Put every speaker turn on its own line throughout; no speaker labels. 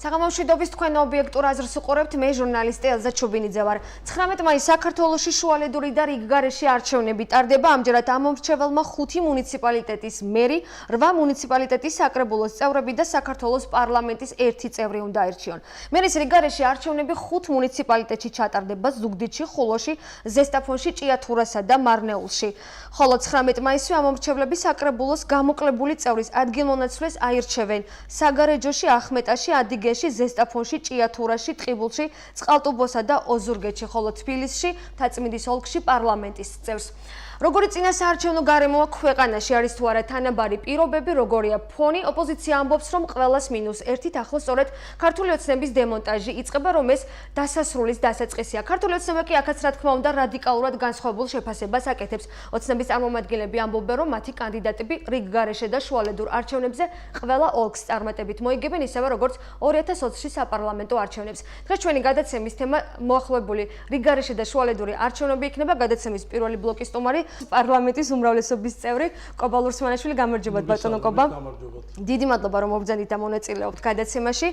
საღამომშვიდობის თქვენ ობიექტურ აზრს უყურებთ, მე ჟურნალისტი ელზა ჩუბინიძე ვარ. 19 მაისს საქართველოში შუალედური და რიგგარეშე არჩევნები ტარდება. ამჯერად ამომრჩეველმა 5 მუნიციპალიტეტის მერი, 8 მუნიციპალიტეტის საკრებულოს წევრები და საქართველოს პარლამენტის 1 წევრი უნდა აირჩიონ. მერის რიგგარეშე არჩევნები 5 მუნიციპალიტეტში ჩატარდება: ზუგდიდში, ხულოში, ზესტაფონში, ჭიათურასა და მარნეულში. ხოლო 19 მაისს ამომრჩევლები საკრებულოს გამოკლებული წევრის ადგილმონაცვლეს აირჩევენ საგარეჯოში, ახმეტაში, ადიგეში, ზესტაფონში, ჭიათურაში, ტყიბულში, წყალტუბოსა და ოზურგეთში, ხოლო თბილისში, მთაწმინდის ოლქში პარლამენტის წევრს. როგორი წინასაარჩევნო გარემოა ქვეყანაში, არის თუ არა თანაბარი პირობები, როგორია ფონი, ოპოზიცია ამბობს, რომ ყველას -1-ით ახლო სწორედ ქართული ოცნების დემონტაჟი იწყება, რომ ეს დასასრულის დასაწყისია. ქართული ოცნება კი აქაც რა თქმა უნდა რადიკალურად განსხვავებულ შეფასებას აკეთებს. ოცნების წარმომადგენლები ამბობენ, რომ მათი კანდიდატები რიგგარეშე და შუალედურ არჩევნებზე ყველა ოლქს წარმატებით მოიგებენ, ისევე როგორც 2020-ში საპარლამენტო არჩევნებს. დღეს ჩვენი გადაცემის თემა მოახლოებული რიგგარეშე და შუალედური არჩევნები იქნება. გადაცემის პირველი ბლოკის სტუმარი პარლამენტის უმრავლესობის წევრი კობა ლურსმანაშვილი. გამარჯობათ ბატონო კობა. დიდი მადლობა რომ მოგზავნით და მონაწილეობთ გადაცემაში.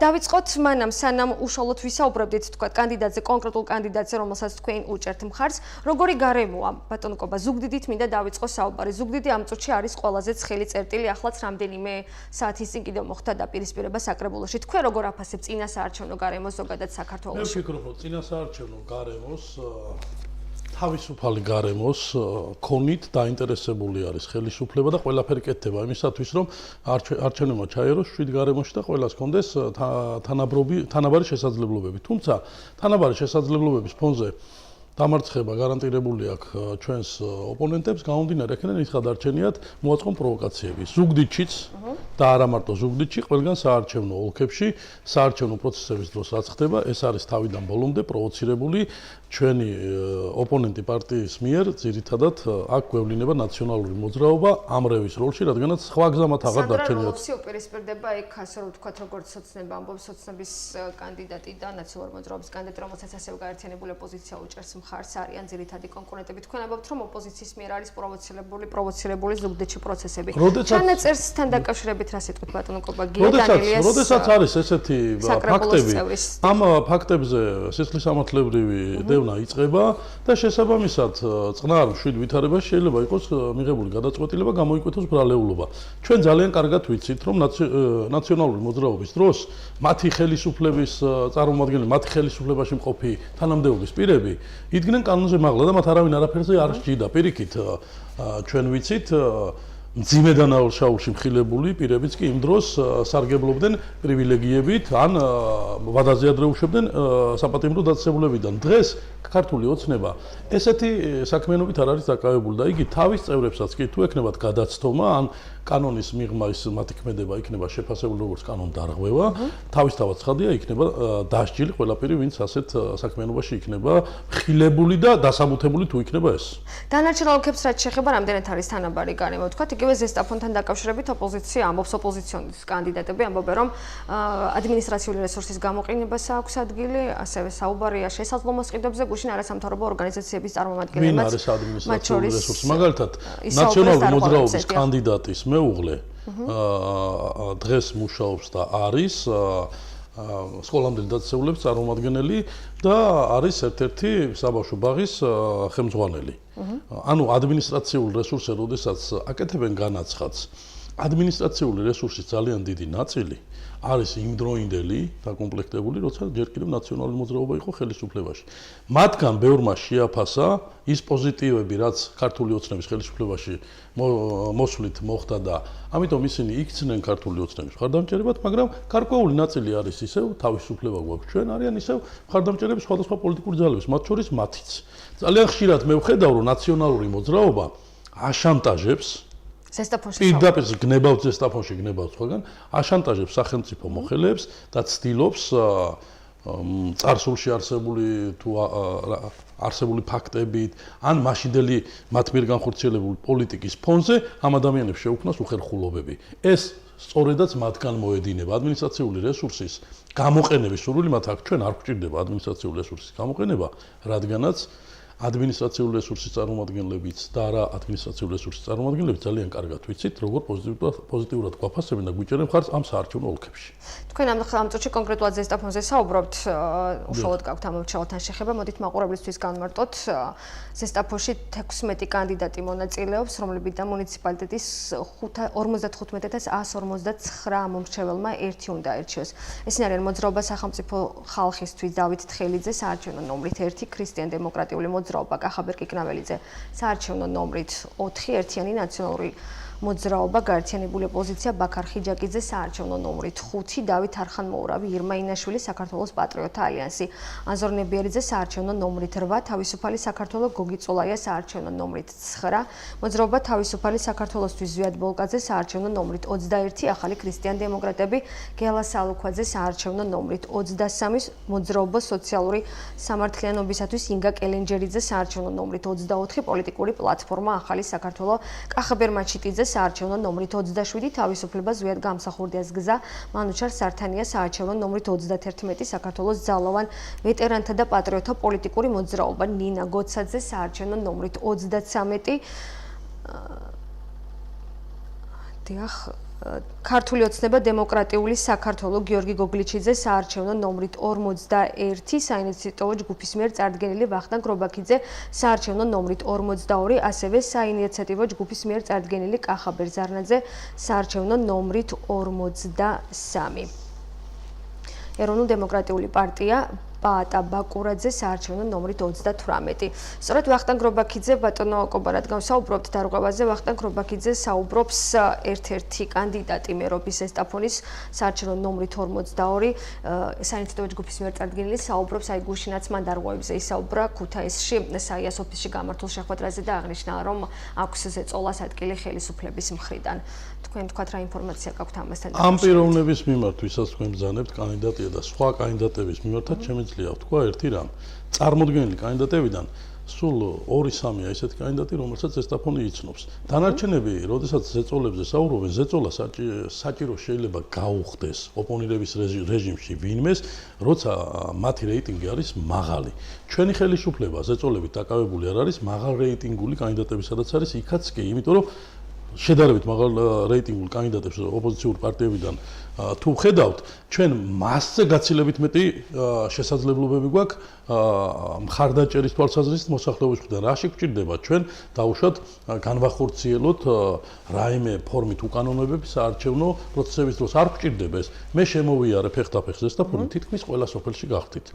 დავიწყოთ მანამ სანამ უშუალოდ ვისაუბრებდით თქვა კანდიდატზე, კონკრეტულ კანდიდატზე, რომელსაც თქვენ უჭერთ მხარს. როგორი გარემოა ბატონო კობა? ზუგდიდით მინდა დავიწყო საუბარი. ზუგდიდი ამ წუთში არის ყველაზე ცხელი წერტილი. ახლაც რამდენიმე საათის წინ კიდევ მოხდა დაპირისპირება საკრებულოში. თქვენ როგორ აფასებთ წინასაარჩევნო გარემოს ზოგადად საქართველოში?
მე ვფიქრობ, რომ წინასაარჩევნო გარემოს თავისუფალი გარემოს ქონით დაინტერესებული არის ხელისუფლება და ყველაფერი კეთდება იმისათვის, რომ არჩევნებმა ჩაეროს 7 გარემოში და ყველას კონდეს თანაბარი შესაძლებლობები. თუმცა თანაბარი შესაძლებლობების ფონზე დამარცხება გარანტირებული აქვს ჩვენს ოპონენტებს, გამომდინარე იქიდან ის გადარჩენიათ მოაწყონ პროვოკაციები. ზუგდიდშიც და არა მარტო ზუგდიდში, ყველგან საარჩევნო ოლქებში საარჩევნო პროცესების დროს რაც ხდება, ეს არის თავიდან ბოლომდე პროვოცირებული ჩვენი ოპონენტი პარტიის მიერ, ძირითადად აქ გვევლინება ნაციონალური მოძრაობა ამრევის როლში, რადგანაც სხვა გზამათ აღარ დარჩენიათ.
სანდრა უპირისპირდება იქ, ასე რომ ვთქვათ, როგორც ოცნება ამბობს, ოცნების კანდიდატი და ნაციონალური მოძრაობის კანდიდატი, რომელსაც ასევე გაერთიანებული ოპოზიცია უჭერს მხარს, არიან ძირითადი კონკურენტები. თქვენ ამბობთ, რომ ოპოზიციის მიერ არის პროვოცირებული ზუგდიდში პროცესები. ჩანაწერსთან დაკავშირებით რა სიტყვით ბატონო კობა?
როდესაც არის ესეთი ფაქტები, ამ ფაქტებზე სისხლისამართლებრივი დევნა იწყება და შესაბამისად წყნარ მშვიდ ვითარებაში შეიძლება იყოს მიღებული გადაწყვეტილება გამოიკვეთოს ბრალეულობა. ჩვენ ძალიან კარგად ვიცით, რომ ნაციონალური მოძრაობის დროს მათი ხელისუფლების წარმომადგენლები, მათი ხელისუფლებაში მყოფი თანამდებობის პირები იდგნენ კანონზე მაღლა და მათ არავინ არაფერზე არ სჯიდა. პირიქით ჩვენ ვიცით მძიმე დანაშაულში მხილებული პირებიც კი იმ დროს სარგებლობდნენ პრივილეგიებით ან ვადაზე ადრეუშებდნენ საპატიმრო დაწესებულებიდან. დღეს ქართული ოცნება ესეთი საქმიანობით არ არის დაკავებული და იგი თავის წევრებსაც კი თუ ექნებათ გადაცდომა ან კანონის მიღმა ის მათი ქმედება იქნება შეფასებული როგორც კანონდარღვევა, თავისთავად ცხადია იქნება დასჯილი ყველაფერი, ვინც ასეთ საქმიანობაში იქნება მხილებული და დასაბუთებული თუ იქნება ეს.
დანარჩენ ოლქებს რაც შეეხება, რამდენად არის თანაბარი გარემო? ვთქვათ, იგივე ზესტაფონთან დაკავშირებით ოპოზიცია ამბობს, ოპოზიციონის კანდიდატები ამბობენ, რომ ადმინისტრაციული რესურსის გამოყენებას აქვს ადგილი, ასევე საუბარია შესაძლო მოსყიდვებზე, გუშინ არასამთავრობო ორგანიზაციების წარმომადგენლებმაც.
ვინ არის ადმინისტრაციული რესურსი? მაგალითად, ნაციონალური მოძრაობის კანდიდატის მეუღლე დღეს მუშაობს და არის სკოლამდელი დაწესებულების წარმომადგენელი და არის ერთ-ერთი საბავშვო ბაღის ხელმძღვანელი. ანუ ადმინისტრაციული რესურსი, როდესაც აკეთებენ განაცხადს, ადმინისტრაციული რესურსის ძალიან დიდი ნაწილი არის იმდროინდელი დაკომპლექტებული, როცა ჯერ კიდევ ნაციონალური მოძრაობა იყო ხელისუფლებაში. მათგან ბევრმა შეაფასა ის პოზიტივები, რაც ქართული ოცნების ხელისუფლებაში მოსვლით მოხდა და ამიტომ ისინი იქცნენ ქართული ოცნების მხარდამჭერებად, მაგრამ გარკვეული ნაწილი არის ისევ თავისუფლება გვაქვს ჩვენ, არიან ისევ მხარდამჭერები სხვადასხვა პოლიტიკური ძალების, მათ შორის მათიც. ძალიან ხშირად მე ვხედავ, რომ ნაციონალური მოძრაობა აშანტაჟებს პირდაპირ გნებავთ ზესტაფონში, გნებავთ სხვაგან, აშანტაჟებს სახელმწიფო მოხელეებს და ცდილობს წარსულში არსებული ფაქტებით ან მაშინდელი მათ მიერ განხორციელებული პოლიტიკის ფონზე ამ ადამიანებს შეუქმნას უხერხულობები. ეს სწორედაც მათგან მოედინება ადმინისტრაციული რესურსის გამოყენების სურვილი მათ აქვს. ჩვენ არ გვჭირდება ადმინისტრაციული რესურსის გამოყენება, რადგანაც ადმინისტრაციული რესურსის წარმომადგენლებიც და არა ადმინისტრაციული რესურსის წარმომადგენლებიც ძალიან კარგად ვიცით, როგორ პოზიტიურად გვაფასებენ და გვიჭერენ მხარს ამ საარჩევნო ოლქებში.
თქვენ ამ წუთში კონკრეტულად ზესტაფონზე საუბრობთ, უშუალოდ გაქვთ ამ მრჩეველთან შეხება, მოდით მაყურებლისთვის განმარტოთ. ზესტაფონში 16 კანდიდატი მონაწილეობს, რომლებიც და მუნიციპალიტეტის 55149 მომრჩეველმა ერთი უნდა ერჩიოს. ესენი არიან მოძრაობა სახელმწიფო ხალხისთვის დავით თხელიძე საარჩევნო ნომრით 1, ქრისტიან-დემოკრატიული მოძრაობა კახაბერ კიკნაველიძე საარჩევნო ნომრით 4, ერთიანი ნაციონალური მოძრაობა გაერთიანებული ოპოზიცია ბაქარ ხიჯაკიძე საარჩევნო ნომრით 5, დავით არხანმოურავი ირმა ინაშვილი საქართველოს პატრიოტთა ალიანსი ანზორ ნებიერიძე საარჩევნო ნომრით 8, თავისუფალი საქართველოს გოგი წოლაია საარჩევნო ნომრით 9, მოძრაობა თავისუფალი საქართველოსთვის ზვიად ბოლკაძე საარჩევნო ნომრით 21, ახალი ქრისტიან-დემოკრატები გელა სალუქვაძე საარჩევნო ნომრით 23, მოძრაობა სოციალური სამართლიანობისათვის ინგა კელენჯერიძე საარჩევნო ნომრით 24, პოლიტიკური პლატფორმა ახალი საქართველო კახაბერ მაჩიტიძე საარჩევნო ნომრით 27, თავისუფლება ზვიად გამსახურდიას გზა მანუჩარ სართანია საარჩევნო ნომრით 31, საქართველოს ძალოვან ვეტერანთა და პატრიოტთა პოლიტიკური მოძრაობა ნინა გოცაძე საარჩევნო ნომრით 33, ქართული ოცნება დემოკრატიული საქართველო გიორგი გოგლიჩიძე საარჩევნო ნომრით 41, საინიციატივო ჯგუფის მიერ წარდგენილი ვახტანგ რობაქიძე საარჩევნო ნომრით 42, ასევე საინიციატივო ჯგუფის მიერ წარდგენილი კახაბერ ზარნაძე საარჩევნო ნომრით 43. ეროვნულ-დემოკრატიული პარტია პაატა ბაკურაძე საარჩევნო ნომრით 38. სწორედ ვახტანგ რობაქიძე ბატონო კობა რადგან საუბრობთ დარღვევაზე, ვახტანგ რობაქიძე საუბრობს ერთ-ერთი კანდიდატი მერობის ზესტაფონის საარჩევნო ნომრით 42, საინიციატივო ჯგუფის მიერ წარდგენილი საუბრობს აი გუშინაც მან დარღვევებზე ისაუბრა ქუთაისში საიას ოფისში გამართულ შეხვედრაზე და აღნიშნა რომ აქვს ზეწოლას ადგილი ხელისუფლების მხრიდან. თქვენ თქვათ რა ინფორმაცია გაქვთ ამასთან?
ამ პიროვნების მიმართ, ვისაც თქვენ ბრძანებთ კანდიდატია და სხვა კანდიდატების მიმართაც შემიძლია ვთქვა ერთი რამ. წარმოდგენილი კანდიდატებიდან სულ 2-3-ია ესეთი კანდიდატი, რომელსაც ზესტაფონი იცნობს. დანარჩენები, როდესაც ზეწოლებზე საუბრობენ, ზეწოლა საჭირო შეიძლება გაუხდეს ოპონირების რეჟიმში ვინმეს, როცა მათი რეიტინგი არის მაღალი. ჩვენი ხელისუფლება ზეწოლებით დაკავებული არ არის მაღალ რეიტინგული კანდიდატებისადაც არის იქაც კი, იმიტომ რომ შედარებით მაღალ რეიტინგულ კანდიდატებს ოპოზიციური პარტიებიდან თუ ხედავთ, ჩვენ მასზე გაცილებით მეტი შესაძლებლობები გვაქვს მხარდაჭერის თვალსაზრისით მოსახლეობის მხრიდან. რაში გვჭირდება ჩვენ დაუშვათ განვახორციელოთ რაიმე ფორმით უკანონოებები საარჩევნო პროცესების დროს. არ გვჭირდება ეს. მე შემოვიარე ფეხდაფეხ ზესტაფონი თითქმის ყველა სოფელში გახდით.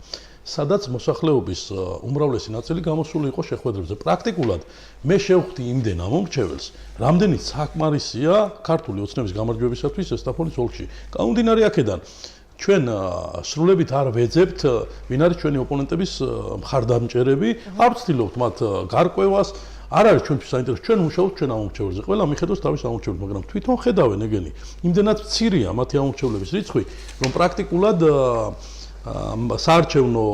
სადაც მოსახლეობის უმრავლესი ნაწილი გამოსული იყო შეხვედრებზე. პრაქტიკულად მე შევხვდი იმდენ ამ მომრჩეველს, რამდენიც საკმარისია ქართული ოცნების გამარჯვებისათვის ზესტაფონის ოლქში. გამომდინარე აქედან, ჩვენ სრულებით არ ვეძებთ, ვინ არის ჩვენი ოპონენტების მხარდამჭერები, არ ვცდილობთ მათ გარკვევას, არ არის ჩვენთვის საინტერესო, ჩვენ ვმუშაობთ ჩვენ ამ მომრჩეველზე. ყველა მიხედავს თავის ამომრჩეველს, მაგრამ თვითონ ხედავენ ეგენი. იმდენად მცირეა მათი ამომრჩევლების რიცხვი, რომ პრაქტიკულად საარჩევნო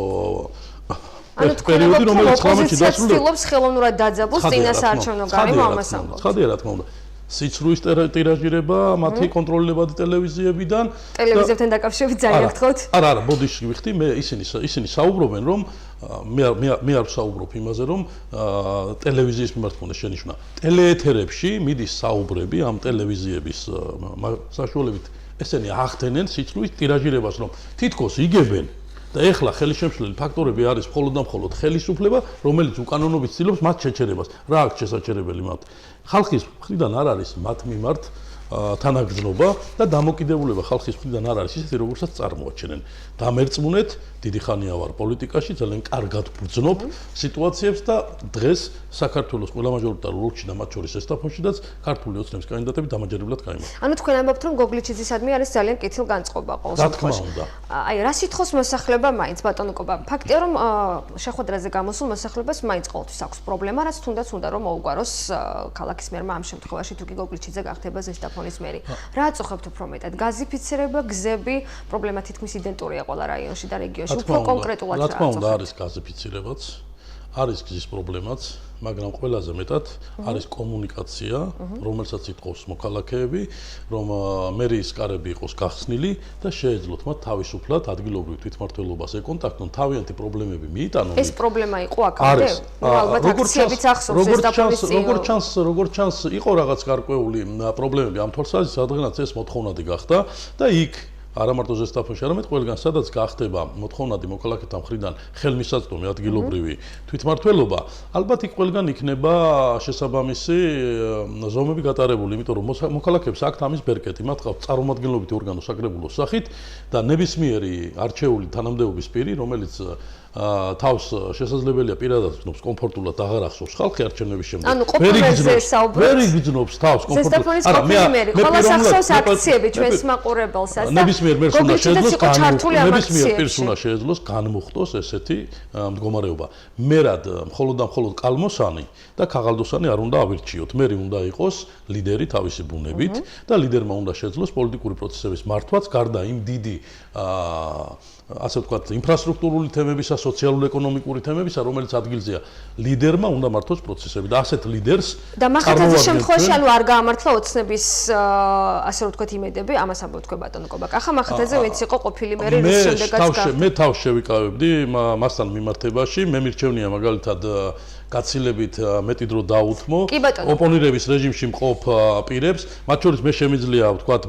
პერიოდი, რომელიც 19-ში დასრულდა,
ცდილობს ხელოვნურად დაძაბულს წინა საარჩევნო გარემო ამას ამბობს.
ცხადია რა თქმა უნდა. სიცრუის ტირაჟირება, მათი კონტროლებადი ტელევიზიებიდან.
ტელევიზიებთან დაკავშირებით ძალიან გთხოვთ.
არა, ბოდიში ვიხდი, მე ისინი საუბრობენ, რომ მე არ ვსაუბრობ იმაზე, რომ ტელევიზიის მიმართ მქონდეს შენიშვნა. ტელეეთერებში მიდის საუბრები ამ ტელევიზიების საშუალებით ესენი ახდენენ სიცრუის ტირაჟირებას, რომ თითქოს იგებენ და ეხლა ხელისშემშლელი ფაქტორები არის მხოლოდ და მხოლოდ ხელისუფლება, რომელიც უკანონობით ცდილობს მათ შეჩერებას. რა აქვს შესაჩერებელი მათ? ხალხის მხრიდან არ არის მათ მიმართ თანაგრძნობა და დამოკიდებულება ხალხის მხრიდან არ არის ისეთი, როგორცაც წარმოაჩენენ. დამერწმუნეთ, დიდი ხანია ვარ პოლიტიკაში, ძალიან კარგად ვბრძნობ სიტუაციებს და დღეს საქართველოს ყველა მაჟორიტარულ ოლქში და მათ შორის ზესტაფონშიდაც ქართული ოცნების კანდიდატები დამაჯერებლად გაიმარჯვა.
ანუ თქვენ ამბობთ, რომ გოგლიჩიძისადმი არის ძალიან კეთილგანწყობა ყოველ
შემთხვევაში. რა თქმა უნდა.
აი, რა სითხოს მოსახლეობა მაინც ბატონო კობა. ფაქტია, რომ შეხვედრაზე გამოსულ მოსახლეობას მაინც ყოველთვის აქვს პრობლემა, რაც თუნდაც უნდა რომ მოუგვაროს ქალაქის მერმა ამ შემთხვევაში თუ კი გოგლიჩიძე გახდება ზესტაფონის მერი. რა აწუხებთ უფრო მეტად? გაზიფიცირება, გზები, პრობლემა თითქმის იდენტურია ყველა რაიონში და რეგიონში. უფრო კონკრეტულად
რა თქმა უნდა არის გაზიფიცირებაც. არის გზის პრობლემაც, მაგრამ ყველაზე მეტად არის კომუნიკაცია, რომელსაც ითხოვს მოქალაქეები, რომ მერიის კარები იყოს გახსნილი და შეეძლოთ მათ თავისუფლად ადგილობრივ თვითმმართველობას ეკონტაქტონ, თავიანთი პრობლემები მიიტანონ.
ეს პრობლემა იყო აქამდე? ალბათ აქციებიც ახსოვს ზესტაფონის წინ.
როგორც ჩანს, იყო რაღაც გარკვეული პრობლემები ამ თვალსაზრისით, რადგანაც ეს მოთხოვნადი გახდა და იქ არა მარტო ზესტაფონში, არამედ ყველგან სადაც გახდება მოთხოვნადი მოქალაქეთა მხრიდან ხელმისაწვდომი ადგილობრივი თვითმმართველობა, ალბათ იქ ყველგან იქნება შესაბამისი ზომები გატარებული, იმიტომ რომ მოქალაქეებს აქვთ ამის ბერკეტი, მათ ყავთ წარმომადგენლობითი ორგანო საკრებულოს სახით და ნებისმიერი არჩეული თანამდებობის პირი, რომელიც თავს შესაძლებელია პირადად გრძნობს კომფორტულად აღარ ახსოვს ხალხი არჩევნების შემდეგ.
ანუ ყოფილზე საუბრობთ.
ვერ იგრძნობს თავს კომფორტულად.
ზესტაფონის ყოფილი ყველა სახსოვს აქციები ჩვენს მაყურებელსაც და
ნებისმიერ პირს უნდა
შეძლოს
შეეძლოს განმუხტოს ესეთი მდგომარეობა. მერად მხოლოდ და მხოლოდ კალმოსანი და ქაღალდოსანი არ უნდა ავირჩიოთ. მერი უნდა იყოს ლიდერი თავისი ბუნებით და ლიდერმა უნდა შეძლოს პოლიტიკური პროცესების მართვაც გარდა იმ დიდი ასე ვთქვათ, ინფრასტრუქტურული თემებისა, სოციალურ-ეკონომიკური თემებისა, რომელიც ადგილზეა, ლიდერმა უნდა მართოს პროცესები და ასეთ ლიდერს
და მაგალითად ამ შემთხვევაში ანუ არ გაამართლა ოცნების ასე ვთქვათ იმედები, ამას ამბობ თქვენ ბატონო კობაკა. ახლა მაგალითად ვინც იყო ყოფილი მერი რის შემდეგაც
მე თავს შევიკავებდი მასთან მიმართებაში, მე მირჩევნია მაგალითად გაცილებით მეტი დრო დაუთმო ოპონირების რეჟიმში მყოფ პირებს, მათ შორის მე შემიძლია ვთქვათ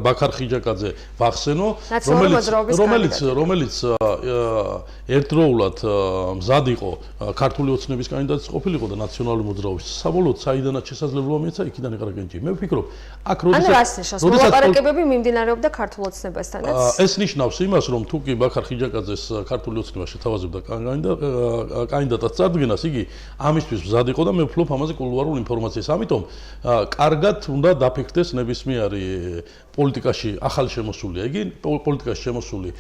ბაქარ ხიჯაკაძე ვახსენო, რომელიც ერთდროულად მზად იყო ქართული ოცნების კანდიდატის ყოფილიყო და ნაციონალური მოძრაობის საბოლოოდ საიდანაც შესაძლებლობა მიეცა იქიდან ეყრაგენჭი. მე ვფიქრობ, აქ როდესაც
მოლაპარაკებები მიმდინარეობდა ქართულ ოცნებასთანაც.
ეს ნიშნავს იმას, რომ თუ კი ბაქარ ხიჯაკაძეს ქართული ოცნება შეთავაზებდა კანდიდატად წარდგენას, იგი ამისთვის მზად იყო და მე ვფლობ ამაზე კულუარულ ინფორმაციას. ამიტომ კარგად უნდა დაფიქრდეს ნებისმიერი პოლიტიკაში ახალი შემოსულია. იგი პოლიტიკაში შემოსული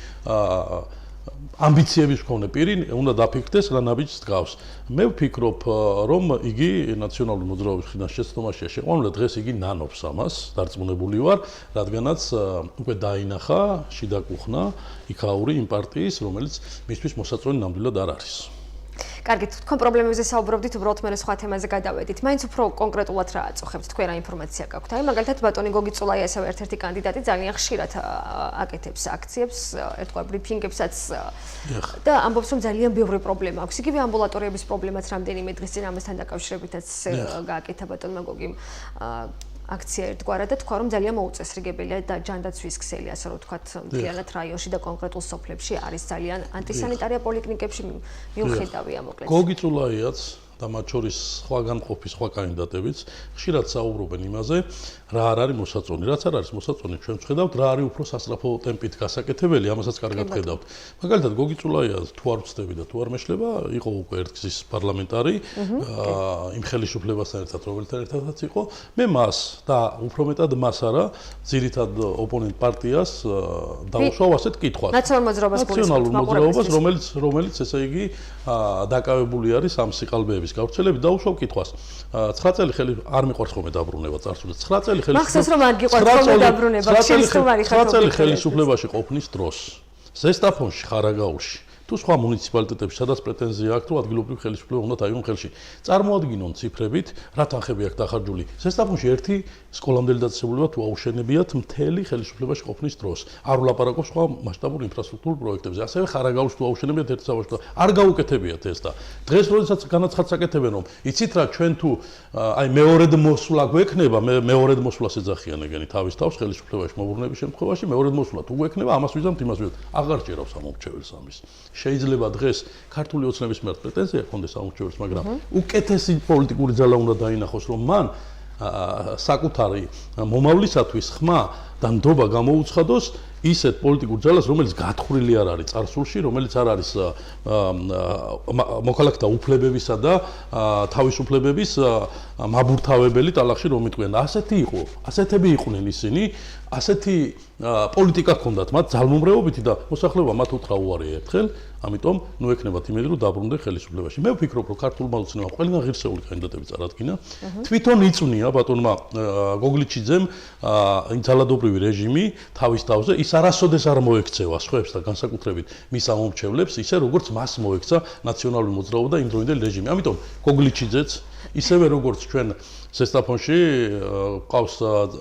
ამბიციების მქონე პირი უნდა დაფიქრდეს რა ნაბიჯს დგავს. მე ვფიქრობ, რომ იგი ნაციონალური მოძრაობის მხრიდან შეცდომაშია შეყვანილი, დღეს იგი ნანობს ამას, დარწმუნებული ვარ, რადგანაც უკვე დაინახა, შიდა კუხნა იქაური იმ პარტიის, რომელიც მისთვის მოსაწონი ნამდვილად არ არის.
კარგი, თქვენ პრობლემებზე საუბრობდით, უბრალოდ მე სხვა თემაზე გადავედით. მაინც უფრო კონკრეტულად რა აწუხებთ, თქვენ რა ინფორმაცია გაქვთ? აი, მაგალითად, ბატონი გოგი წულაია ასევე ერთ-ერთი კანდიდატი ძალიან ხშირად აკეთებს აქციებს, ერთგვარ ბრიფინგებსაც და ამბობს, რომ ძალიან ბევრი პრობლემა აქვს. იგივე ამბულატორიების პრობლემაც რამდენიმე დღის წინ ამასთან დაკავშირებითაც გააკეთა ბატონმა გოგიმ აქცია ერთგვარად და თქვა, რომ ძალიან მოუწესრიგებელია და ჯანდაცვის ქსელი, ასე რომ ვთქვათ, მთლიანად რაიონში და კონკრეტულ სოფლებში არის ძალიან ანტისანიტარია პოლიკლინიკებში მიუხედავია მოკლედ.
გოგი წულაიაც და მათ შორის სხვაგან ყოფი სხვა კანდიდატებიც ხშირად საუბრობენ იმაზე, რა არ არის მოსაწონი, რაც არ არის მოსაწონი, ჩვენ ვხედავთ, რა არის უფრო სასწრაფო ტემპით გასაკეთებელი, ამასაც კარგად ვხედავთ. მაგალითად, გოგი წულაიას თუ არ ვწდები და თუ არ მეშლება, იყო უკვე ერთგზის პარლამენტარი, იმ ხელისუფლებასთან ერთად, რომელთან ერთადაც იყო. მე მას და უფრო მეტად მას არა, ძირითად ოპონენტ პარტიას დაუშვა ასეთ კითხვას.
ნაციონალურ
მოძრაობას, რომელიც ესე იგი დაკავებული არის ამ სიყალბეების გავრცელებით, დაუშვა კითხვას. 9 წელი ხელი არ მიყვარს ხოლმე დაბრუნება წარსულზე. 9 წელი
მახსოვს რომ არ გიყვარს ხოლმე დაბრუნება, შეისწავარი ხარ.
9 წელი ხელისუფლებაში ყოფნის დროს. ზესტაფონში, ხარაგაულში თუ სხვა მუნიციპალიტეტებში, სადაც პრეტენზია აქვს, რომ ადგილობრივი ხელისუფლება უნდა დაიღონ ხელში. წარმოადგინონ ციფრებით, რა თანხები აქვს დახარჯული. ზესტაფონში ერთი სკოლამდელი დაწესებულება თუ აუშენებიათ მთელი ხელისუფლებაში ყოფნის დროს. არ ვლაპარაკობ სხვა მასშტაბურ ინფრასტრუქტურულ პროექტებზე. ასევე ხარაგაულში თუ აუშენებიათ ერთი საბავშვო, არ გაუკეთებიათ ეს და დღეს როდესაც განაცხადს აკეთებენ, რომ იცით რა, ჩვენ თუ აი მეორედ მოსვლა გვექნება, მეორედ მოსვლას ეძახიან ეგენი თავის თავს ხელისუფლებაში მოbrunების შემთხვევაში, მეორედ მოსვლა თუ გვექნება, ამას ვიზამთ, იმას ვიზამთ. აღარ ჭირავს ამომრჩეველს ამის. შეიძლება დღეს ქართული ოცნების მიმართ პრეტენზია ჰქონდეს ამორჩეველს, მაგრამ უკეთესი პოლიტიკური ძალა უნდა დაინახოს, რომ მან საკუთარი მომავლისათვის ხმა და ნდობა გამოუცხადოს ისეთ პოლიტიკურ ძალას, რომელიც გათხრილი არ არის წარსულში, რომელიც არ არის მოქალაქეთა უფლებებისა და თავისუფლებების მაბურთავებელი ტალახში რომ იტყვიან. ასეთი იყო, ასეთები იყვნენ ისინი, ასეთი პოლიტიკა ჰქონდათ მათ ძალმომრეობითი და მოსახლეობა მათ უთხრა უარი ერთხელ, ამიტომ ნუ ექნებათ იმედი რომ დაბრუნდნენ ხელისუფლებაში. მე ვფიქრობ, რომ ქართულმა ოცნებამ ყველგან ღირსეული კანდიდატები წარადგინა. თვითონ იწვნია ბატონმა გოგლიჩიძემ იმ ძალადობრივ ადგილობრივი რეჟიმი თავის თავზე ის არასოდეს არ მოექცევა სხვებს და განსაკუთრებით მის ამომრჩევლებს, ისე როგორც მას მოექცა ნაციონალური მოძრაობა და იმდროინდელი რეჟიმი. ამიტომ გოგლიჩიძეც ისევე როგორც ჩვენ ზესტაფონში ყავს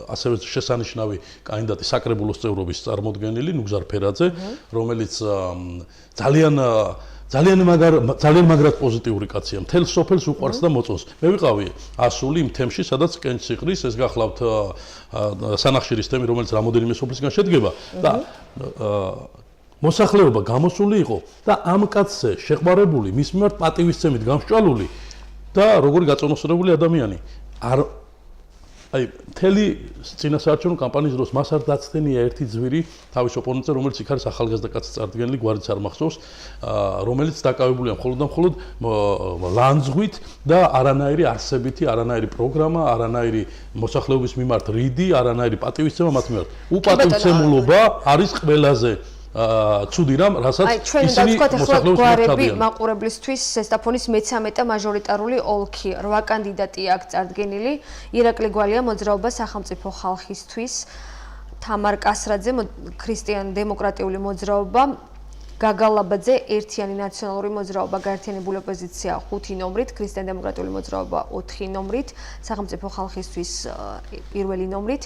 ასევე შესანიშნავი კანდიდატი საკრებულოს წევრობის წარმოდგენილი ნუგზარ ფერაძე, რომელიც ძალიან მაგრად პოზიტიური კაცია. მთელ სოფელს უყვარს და მოწონს. მე ვიყავი ასული იმ თემში, სადაც კენჭსიყრის ეს გახლავთ სანახშირის თემი, რომელიც რამოდენიმე სოფლისგან შედგება და მოსახლეობა გამოსული იყო და ამ კაცზე შეყვარებული, მის მიმართ პატივისცემით გამსჭვალული და როგორი გაწონოსწორებული ადამიანი. აი, მთელი წინასაარჩევნო კამპანიის დროს მას არ დაცდენია ერთი ძვირი თავის ოპონენტზე, რომელიც იქ არის ახალგაზრდა კაცის წარდგენილი, გვარიც არ მახსოვს, რომელიც დაკავებულია მხოლოდ და მხოლოდ ლანძღვით და არანაირი არსებითი, არანაირი პროგრამა, არანაირი მოსახლეობის მიმართ რიდი, არანაირი პატივისცემა მათ მიმართ. უპატივცემულობა არის ყველაზე ცუდი რამ, რასაც ისინი მოსახლეობის
გვარები მაყურებლისთვის ზესტაფონის მე-13 მაჟორიტარული ოლქი 8 კანდიდატი აქვს წარდგენილი. ირაკლი გვალია მოძრაობა სახელმწიფო ხალხისთვის, თამარ კასრაძე ქრისტიან-დემოკრატიული მოძრაობა, გაგალაბაძე ერთიანი ნაციონალური მოძრაობა გაერთიანებული ოპოზიცია 5 ნომრით, ქრისტიან-დემოკრატიული მოძრაობა 4 ნომრით, სახელმწიფო ხალხისთვის 1 ნომრით,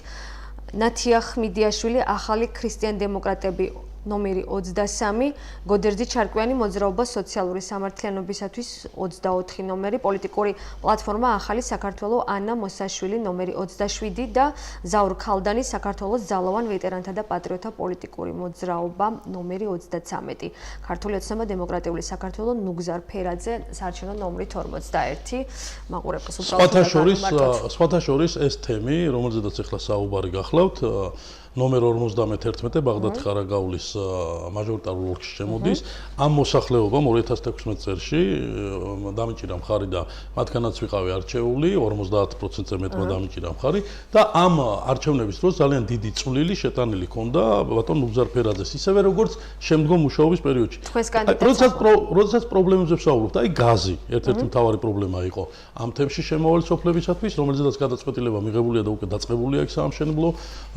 ნათია ხმიდიაშვილი ახალი ქრისტიან-დემოკრატები ნომერი 23, გოდერძი ჩარკვიანი მოძრაობა სოციალური სამართლიანობისათვის 24 ნომერი, პოლიტიკური პლატფორმა ახალი საქართველო ანა მოსაშვილი ნომერი 27 და ზაურ ქალდანი საქართველოს ძალოვან ვეტერანთა და პატრიოტთა პოლიტიკური მოძრაობა ნომერი 33. ქართული ოცნება დემოკრატიული საქართველო ნუგზარ ფერაძე საარჩევნო ნომრით 41. მაყურებელს
უბრალოდ სხვათა შორის ეს თემი, რომელზედაც ახლა საუბარი გახლავთ, ნომერ 51 ბაღდათ ხარაგაულის მაჟორიტარულ ოლქში შემოდის. ამ მოსახლეობამ 2016 წელს დამიჭირა მხარი და მათგანაც ვიყავი არჩეული, 50%-ზე მეტმა დამიჭირა მხარი და ამ არჩევნების დროს ძალიან დიდი წვლილი შეტანილი ჰქონდა ბატონ ნუგზარ ფერაძეს, ისევე როგორც შემდგომ მუშაობის პერიოდში. როდესაც პრობლემებზე ვსაუბრობთ, აი გაზი ერთ-ერთი მთავარი პრობლემა იყო ამ თემში შემავალი სოფლებისათვის, რომელზედაც გადაწყვეტილება მიღებულია და უკვე დაწყებულია იქ საამშენებლო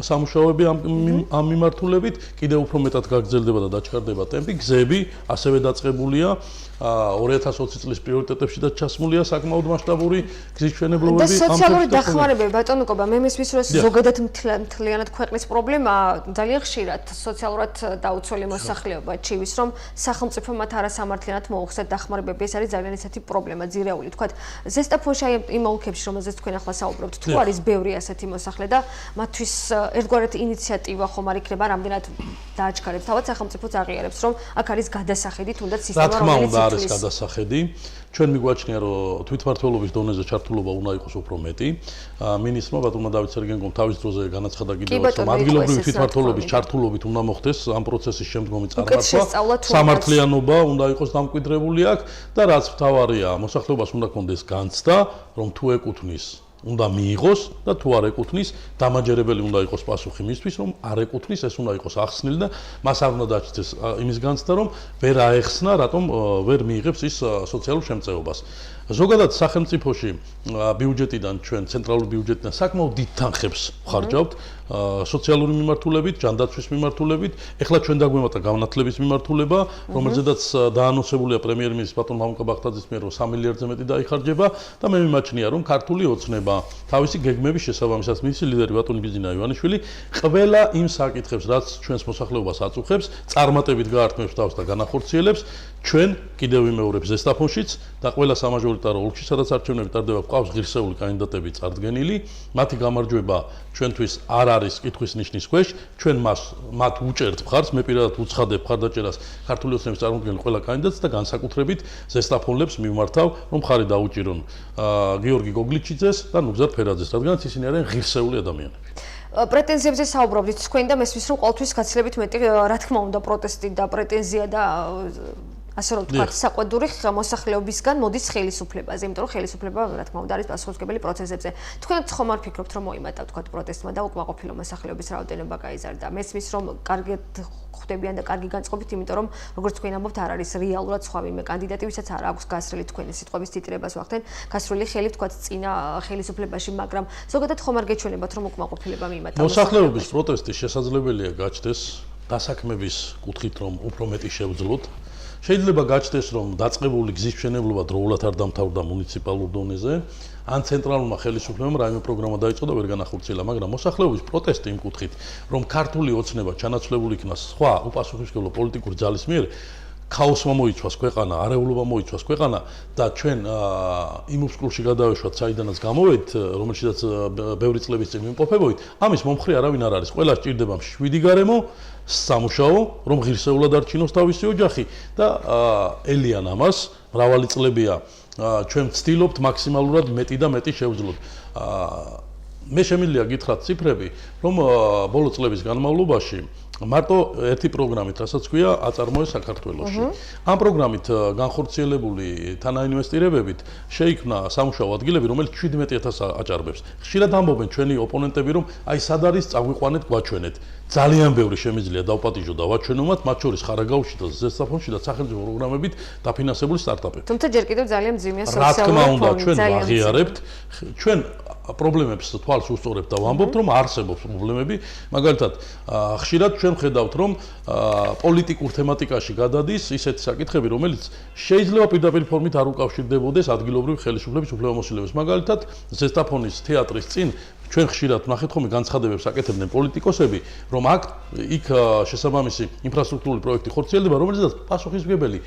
სამუშაოები ამ მიმართულებით, კიდევ უფრო მეტად გაგრძელდება და დაჩქარდება ტემპი, გზები ასევე დაწყებულია 2020 წლის პრიორიტეტებში და ჩასმულია საკმაოდ მასშტაბური გზის მშენებლობები.
და სოციალური დახმარებები, ბატონო კობა, მე მისმის რომ ზოგადად მთლიანად ქვეყნის პრობლემა ძალიან ხშირად სოციალურად დაუცველი მოსახლეობა ჩივის, რომ სახელმწიფო მათ არასამართლიანად მოუხსნათ დახმარებები. ეს არის ძალიან ისეთი პრობლემა, ძირეული, თქვათ, ზესტაფონში იმ ოლქებში, რომელზეც თქვენ ახლა საუბრობთ, თუ არის ბევრი ასეთი მოსახლე და მათთვის ერთგვარად ინიციატივა ხომ არ იქნება, რამდენად დააჩქარებს, თავად სახელმწიფოც აღიარებს, რომ აქ არის გადასახედი, თუნდაც სისტემა, რომელიც
არის გადასახედი. ჩვენ მიგვაჩნია, რომ თვითმმართველობის დონეზე ჩართულობა უნდა იყოს უფრო მეტი. მინისტრმა ბატონმა დავით სერგენკომ თავის დროზე განაცხადა კიდევაც, რომ ადგილობრივი თვითმმართველობის ჩართულობით უნდა მოხდეს ამ პროცესის შემდგომი წარმართვა. სამართლიანობა უნდა იყოს დამკვიდრებული აქ და რაც მთავარია, მოსახლეობას უნდა კონდეს განცდა, რომ თუ ეკუთვნის უნდა მიიღოს და თუ არ ეკუთვნის, დამაჯერებელი უნდა იყოს პასუხი მისთვის, რომ არ ეკუთვნის, ეს უნდა იყოს ახსნილი და მას არ უნდა დაჩნდეს იმის განცდა, რომ ვერ აეხსნა, რატომ ვერ მიიღებს ის სოციალურ შემწეობას. ზოგადად სახელმწიფოში ბიუჯეტიდან ჩვენ ცენტრალური ბიუჯეტიდან საკმაოდ დიდ თანხებს ვხარჯავთ სოციალური მიმართულებით, ჯანდაცვის მიმართულებით. ეხლა ჩვენ დაგვემატა განათლების მიმართულება, რომელზედაც დაანონსებულია პრემიერ-მინისტრის ბატონ მამუკა ბახტაძის მიერ, რომ 3 მილიარდზე მეტი დაიხარჯება და მე მიმაჩნია, რომ ქართული ოცნება თავისი გეგმების შესაბამისად მისი ლიდერი ბატონი ბიზინა ივანიშვილი ყველა იმ საკითხებს, რაც ჩვენს მოსახლეობას აწუხებს, წარმატებით გაართმევს თავს და განახორციელებს. ჩვენ კიდევ ვიმეორებ ზესტაფონშიც და ყველა სამაჟორიტარო ოლქში, სადაც არჩევნები ტარდება, გვყავს ღირსეული კანდიდატები წარდგენილი. მათი გამარჯვება ჩვენთვის არ არის კითხვის ნიშნის ქვეშ. ჩვენ მათ უჭერთ მხარს, მე პირადად უცხადებ მხარდაჭერას ქართული ოცნების წარმოადგენელ ყველა კანდიდატს და განსაკუთრებით ზესტაფონლებს მიმართავ, რომ მხარი დაუჭირონ გიორგი გოგლიჩიძეს და ნუგზარ ფერაძეს, რადგანაც ისინი არიან ღირსეული ადამიანები.
პრეტენზიებზე საუბრობთ თქვენ და მესმის რომ ყოველთვის გაცილებით მეტი, რა თქმა უნდა, პროტესტი და პრეტენზია და ასე რომ ვთქვათ, საყვედური მოსახლეობისგან მოდის ხელისუფლებაზე, იმიტომ რომ ხელისუფლება რა თქმა უნდა არის პასუხისმგებელი პროცესებზე. თქვენც ხომ არ ფიქრობთ, რომ მოიმატა ვთქვათ პროტესტმა და უკმაყოფილო მოსახლეობის რაოდენობა გაიზარდა? მესმის რომ კარგად ხვდებიან და კარგი განწყობით, იმიტომ რომ როგორც თქვენ ამბობთ, არ არის რეალურად სხვა ვინმე კანდიდატი, ვისაც არ აქვს გასრელი თქვენი სიტყვების ტიტრებას ვახდენ, გასრული ხელი ვთქვათ წინა ხელისუფლებაში, მაგრამ ზოგადად ხომ არ გეჩვენებათ, რომ უკმაყოფილება მიიმატა?
მოსახლეობის პროტესტი შესაძლებელია გაჩნდეს დასაქმების კუთხით, რომ უფრო მეტი შევძლოთ. შეიძლება გაჩნდეს, რომ დაწყებული გზის მშენებლობა დროულად არ დამთავრდა მუნიციპალურ დონეზე, ან ცენტრალურმა ხელისუფლებამ რაიმე პროგრამა დაიწყო და ვერ განახორციელა, მაგრამ მოსახლეობის პროტესტი იმ კუთხით, რომ ქართული ოცნება ჩანაცვლებული იქნა სხვა უპასუხისმგებლო პოლიტიკური ძალის მიერ, ქაოსმა მოიცვას ქვეყანა, არეულობა მოიცვას ქვეყანა და ჩვენ იმ უსკულში გადავეშვათ, საიდანაც გამოვედით, რომელშიც ბევრი წლების წინ ვიმყოფებოდით, ამის მომხრე არავინ არ არის. ყველა სჭირდება 7 გარემო სამუშაო, რომ ღირსეულად არჩინოს თავისი ოჯახი და ელიან ამას, მრავალი წლებია ჩვენ ვცდილობთ მაქსიმალურად მეტი და მეტი შევძლოთ. მე შემიძლია გითხრათ ციფრები, რომ ბოლო წლების განმავლობაში მარტო ერთი პროგრამით, რასაც ქვია, აწარმოეს საქართველოში. ამ პროგრამით განხორციელებული თანაინვესტირებებით შეიქმნა სამუშაო ადგილები, რომელიც 17000 აჭარბებს. ხშირად ამბობენ ჩვენი ოპონენტები, რომ აი სად არის წაგვიყვანეთ, გვაჩვენეთ. ძალიან ბევრი შემიძლია დავპატიჟო და ვაჩვენო მათ, მათ შორის ხარაგაუში და ზესტაფონში და სახელმწიფო პროგრამებით დაფინანსებული სტარტაპები.
თუმცა ჯერ კიდევ ძალიან მძიმეა სოციალური
რა თქმა უნდა, ჩვენ ვაღიარებთ, ჩვენ პრობლემებს თვალს უსწორებთ და ვამბობთ, რომ არსებობს პრობლემები, მაგალითად, ხშირად ჩვენ ვხედავთ, რომ პოლიტიკურ თემატიკაში გადადის ისეთი საკითხები, რომელიც შეიძლება პირდაპირ ფორმით არ უკავშირდებოდეს ადგილობრივი ხელისუფლების უფლებამოსილებას. მაგალითად, ზესტაფონის თეატრის წინ ჩვენ ხშირად ვნახეთ ხოლმე განცხადებებს აკეთებდნენ პოლიტიკოსები, რომ იქ შესაბამისი ინფრასტრუქტურული პროექტი ხორციელდება, რომელზეც პასუხისმგებელი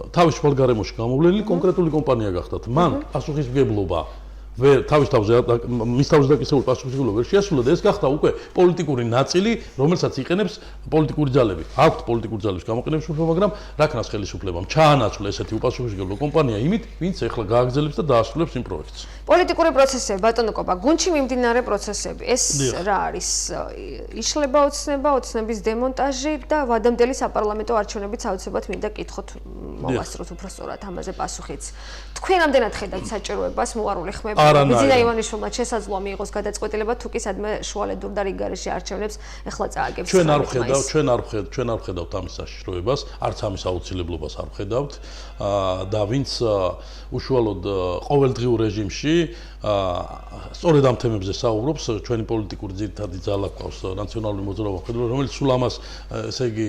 თავისუფალ გარემოში გამოვლენილი კონკრეტული კომპანია გახდათ. მან პასუხისმგებლობა თავის თავზე მის თავზე დაკისრებული პასუხისმგებლობა ვერ შეასრულა და ეს გახდა უკვე პოლიტიკური ნაწილი, რომელსაც იყენებს პოლიტიკური ძალები. აქვთ პოლიტიკური ძალების გამოყენების უფლება, მაგრამ რაკნას ხელისუფლებამ ჩაანაცვლა ესეთი უპასუხისმგებლო კომპანია იმით, ვინც ეხლა გააგრძელებს და დაასრულებს იმ პროექტს.
პოლიტიკური პროცესები, ბატონო კობა, გუნდში მიმდინარე პროცესები, ეს რა არის? იშლება ოცნება, ოცნების დემონტაჟი და ვადამდელი საპარლამენტო არჩევნებიც აუცილებლად მინდა კითხოთ, მოვასწროთ უფრო სწორად ამაზე პასუხიც. თქვენ ამდენად ხედავთ საჭიროებას მოარული ხმები? ბიზნა ივანიშვილმა შესაძლოა მიიღოს გადაწყვეტილება თუ კი სადმე შუალედურ და რიგგარეშე არჩევნებს ეხლა წააგებს.
ჩვენ არ ვხედავთ ამის საშიშროებას, არც ამის აუცილებლობას არ ვხედავთ და ვინც უშუალოდ ყოველდღიურ რეჟიმში სწორედ ამ თემებზე საუბრობს, ჩვენი პოლიტიკური ძირითადი ძალა გვყავს ნაციონალური მოძრაობა მხედრული, რომელიც სულ ამას ესე იგი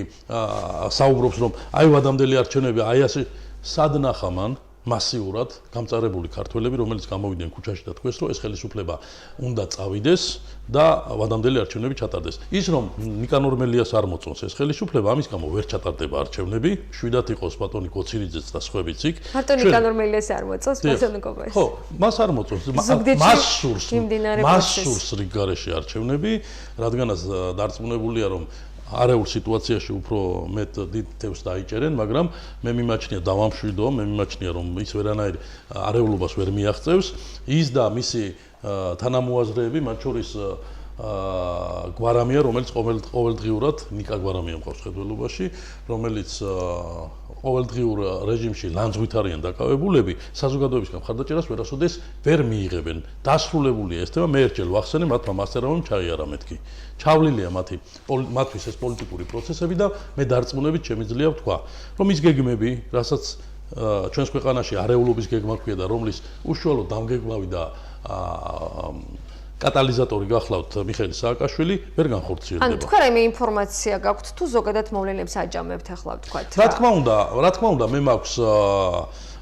საუბრობს, რომ აი ვადამდელი არჩევნები, აი ასე სად ნახა მან მასიურად გამწარებული ქართველები, რომელიც გამოვიდნენ ქუჩაში და თქვეს, რომ ეს ხელისუფლება უნდა წავიდეს და ვადამდელი არჩევნები ჩატარდეს. ის რომ ნიკანორ მელიას არ მოწონს ეს ხელისუფლება, ამის გამო ვერ ჩატარდება არჩევნები, შვიდათ იყოს ბატონი კოცირიძეც და სხვაებიც იქ.
მარტო ნიკანორ მელიას არ მოწონს, ბატონო კობა ეს.
ხო, მას არ მოწონს. მას სურს რიგგარეშე არჩევნები, რადგანაც დარწმუნებულია, რომ არეულ სიტუაციაში უფრო მეტ დიდ თევს დაიჭერენ, მაგრამ მე მიმაჩნია დავამშვიდო, მე მიმაჩნია რომ ის ვერანაირ არეულობას ვერ მიაღწევს, ის და მისი თანამოაზრეები, მათ შორის გვარამია, რომელიც ყოველდღიურად ნიკა გვარამია მყავს ხედველობაში, რომელიც ყოველდღიურ რეჟიმში ლანძღვით არიან დაკავებულები, საზოგადოებისგან მხარდაჭერას ვერასოდეს ვერ მიიღებენ. დასრულებულია ეს თემა, მე ერთხელ ვახსენე მათმა მასტერავემ ჩაიარა მეთქი. ჩავლილია მათთვის ეს პოლიტიკური პროცესები და მე დარწმუნებით შემიძლია ვთქვა, რომ ის გეგმები, რასაც ჩვენს ქვეყანაში არეულობის გეგმა ქვია და რომლის უშუალო დამგეგმავი და კატალიზატორი გახლავთ მიხეილ სააკაშვილი, ვერ განხორციელდება.
ანუ თქვენ რაიმე ინფორმაცია გაქვთ თუ ზოგადად მოვლენებს აჯამებთ ახლა ვთქვათ?
რა თქმა უნდა, მე მაქვს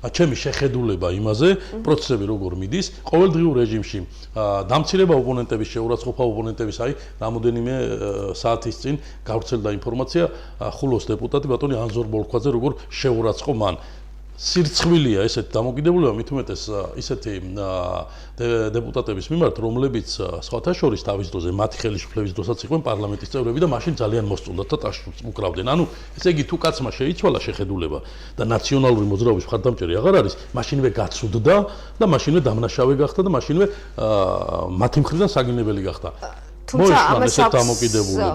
ჩემი შეხედულება იმაზე, პროცესები როგორ მიდის, ყოველდღიურ რეჟიმში დამცირება ოპონენტების შეურაცხყოფა ოპონენტების, აი, რამოდენიმე საათის წინ გავრცელდა ინფორმაცია, ხულოს დეპუტატი ბატონი ანზორ ბოლქვაძე როგორ შეურაცხო მან. სირცხვილია ესეთი დამოკიდებულება, მით უმეტეს ისეთი დეპუტატების მიმართ, რომლებიც სხვათა შორის თავის დროზე მათი ხელისუფლების დროსაც იყვნენ პარლამენტის წევრები და მაშინ ძალიან მოსწონდათ და ტაშს უკრავდნენ. ანუ ესე იგი თუ კაცმა შეიცვალა შეხედულება და ნაციონალური მოძრაობის მხარდამჭერი აღარ არის, მაშინვე გაცუდდა და მაშინვე დამნაშავე გახდა და მაშინვე მათი მხრიდან საგინებელი გახდა.
თუმცა ამას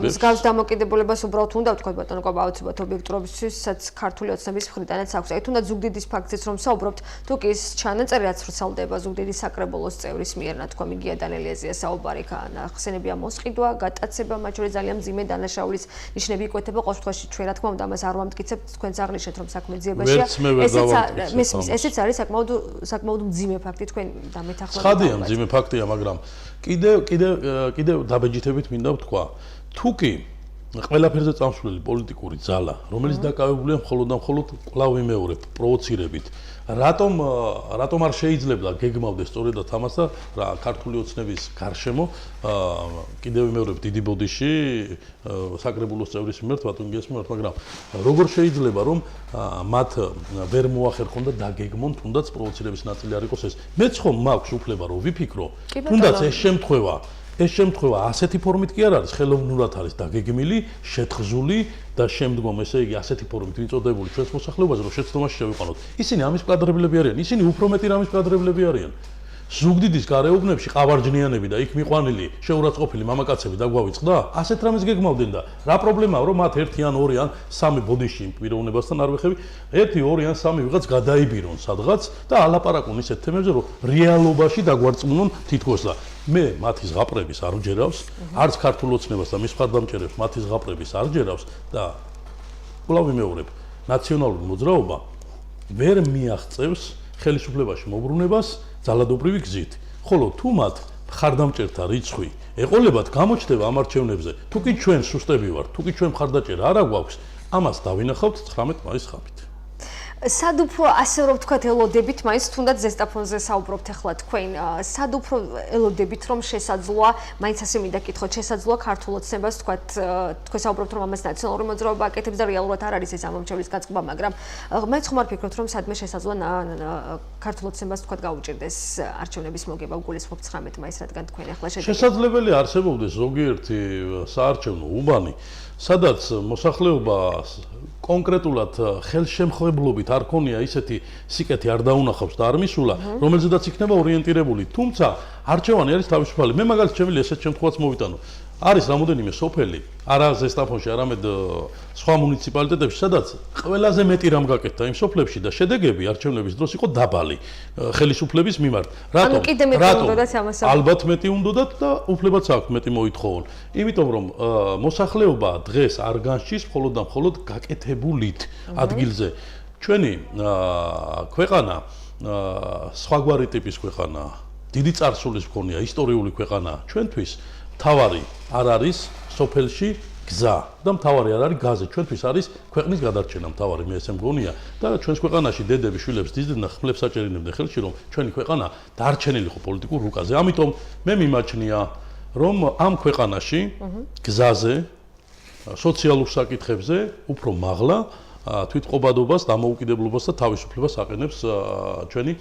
მსგავს დამოკიდებულებას უბრალოდ უნდა ვთქვათ ბატონო კვება აუცილებლად ობიექტურობისთვისაც ქართული ოცნების მხრიდანაც აქვს. აი თუნდაც ზუგდიდის ფაქტიც რომ საუბრობთ, თუ კი ის ჩანაწერი რაც ვრცელდება ზუგდიდის საკრებულოს წევრის მიერ, ნათქვამი გია დანელიეზია საუბარი, ხსენებია მოსყიდვა, გატაცება, მათ შორის ძალიან მძიმე დანაშაულის ნიშნები იკვეთება. ყოველ შემთხვევაში ჩვენ რა თქმა უნდა ამას არ ვამტკიცებთ, თქვენც აღნიშნეთ რომ საქმე ძიებაშია. ესეც არის საკმაოდ მძიმე ფაქტი თქვენ დამეთახმებით.
ხადია მძიმე ფაქტია, მაგრამ კიდევ დაბეჯითებით მინდა ვთქვა, თუ კი ყველაფერზე წამსვლელი პოლიტიკური ძალა, რომელიც დაკავებულია მხოლოდ და მხოლოდ კვლავ ვიმეორებ პროვოცირებით, რატომ არ შეიძლება გეგმავდეს სწორედაც ამას და რა ქართული ოცნების გარშემო კიდევ ვიმეორებ დიდი ბოდიში საკრებულოს წევრის მიმართ ბატონ გიას მიმართ, მაგრამ როგორ შეიძლება რომ მათ ვერ მოახერხონ და დაგეგმონ თუნდაც პროვოცირების ნაწილი არ იყოს ეს. მეც ხომ მაქვს უფლება რომ ვიფიქრო, თუნდაც ეს შემთხვევა ასეთი ფორმით კი არ არის, ხელოვნურად არის დაგეგმილი, შეთხზული და შემდგომ ესე იგი ასეთი ფორმით მიწოდებული ჩვენს მოსახლეობაზე, რომ შეცდომაში შევიყვანოთ. ისინი ამის მკადრებლები არიან, ისინი უფრო მეტი რამის მკადრებლები არიან. ზუგდიდის გარეუბნებში ყავარჯნიანები და იქ მიყვანილი შეურაცხყოფილი მამაკაცები დაგვავიწყდა, ასეთ რამეს გეგმავდნენ და რა პრობლემაა, რომ მათ 1 ან 2 ან 3 ბოდიში პიროვნებასთან არ ვეხები, 1, 2 ან 3 ვიღაც გადაიბირონ სადღაც და ალაპარაკონ ისეთ თემებზე, რომ რეალობაში დაგვარწმუნონ თითქოს და მე მათი ზღაპრების არ ვჯერავს, არც ქართულ ოცნებას და მის მხარდამჭერებს მათი ზღაპრების არ ჯერავს და კვლავ ვიმეორებ, ნაციონალური მოძრაობა ვერ მიაღწევს ხელისუფლებაში მოbrunებას ძალადობრივი გზით. ხოლო თუ მათ მხარდამჭერთა რიცხვი ეყოლებათ გამოჩნდება ამ არჩევნებზე, თუ კი ჩვენ სუსტები ვართ, თუ კი ჩვენ მხარდაჭერა არ აგვაქვს, ამას დავინახავთ 19 მაისს ხამით.
სად უფრო ასე რომ ვთქვათ ელოდებით, მაინც თუნდაც ზესტაფონზე საუბრობთ ახლა თქვენ, სად უფრო ელოდებით რომ შესაძლოა, მაინც ასე მინდა კითხოთ, შესაძლოა ქართულ ოცნებას თქვათ, თქვენ საუბრობთ რომ ამას ნაციონალური მოძრაობა აკეთებს და რეალურად არ არის ეს ამომრჩევლის გაწყობა, მაგრამ მაინც ხომ არ ფიქრობთ რომ სადმე შესაძლოა ქართულ ოცნებას თქვათ გაუჭირდეს არჩევნების მოგება, უგულისხმობ 19 მაისს, რადგან თქვენ ახლა შედეგი.
შესაძლებელი არსებობდეს ზოგიერთი საარჩევნო უბანი, სადაც მოსახლეობა კონკრეტულად ხელშემხვებლობით არ ქონია ისეთი სიკეთე არ დაუნახავს და არ მისულა, რომელზედაც იქნება ორიენტირებული. თუმცა არჩევანი არის თავისუფალი. მე მაგალითად შემიძლია ესეთ შემთხვევას მოვიტანო. არის რამოდენიმე სოფელი, არა ზესტაფონში, არამედ სხვა მუნიციპალიტეტებში, სადაც ყველაზე მეტი რამ გაკეთდა იმ სოფლებში და შედეგები არჩევნების დროს იყო დაბალი ხელისუფლების მიმართ. რატომ? ალბათ მეტი უნდათ და უფლებაც აქვს მეტი მოითხოვონ. იმიტომ რომ მოსახლეობა დღეს არ განსჭირს მხოლოდ და მხოლოდ გაკეთებულით ადგილზე. ჩვენი ქვეყანა სხვაგვარი ტიპის ქვეყანაა. დიდი წარსულის მქონეა, ისტორიული ქვეყანაა. ჩვენთვის მთავარი არ არის სოფელში გზა და მთავარი არ არის გაზი, ჩვენთვის არის ქვეყნის გადარჩენა მთავარი, მე ესე მგონია და ჩვენს ქვეყანაში დედები შვილებს დიზდნენ და ხმლებს აჭერინებდნენ ხელში, რომ ჩვენი ქვეყანა დარჩენილიყო პოლიტიკურ რუკაზე. ამიტომ მე მიმაჩნია, რომ ამ ქვეყანაში გზაზე, სოციალურ საკითხებზე უფრო მაღლა თვითყობადობას, დამოუკიდებლობას და თავისუფლებას აყენებს ჩვენი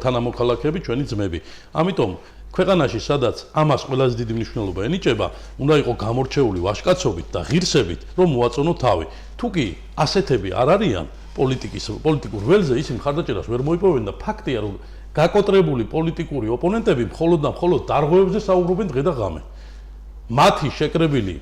თანამოქალაქეები, ჩვენი ძმები. ამიტომ ქვეყანაში, სადაც ამას ყველაზე დიდი მნიშვნელობა ენიჭება, უნდა იყოს გამორჩეული ვაჟკაცობით და ღირსებით, რომ მოაწონოს თავი. თუ კი ასეთები არ არიან პოლიტიკურ ველზე, ისინი მხარდაჭერას ვერ მოიპოვებენ და ფაქტია, რომ გაკოტრებული პოლიტიკური ოპონენტები მხოლოდ და მხოლოდ დარღვევებზე საუბრობენ დღე და ღამე. მათი შეკრებილი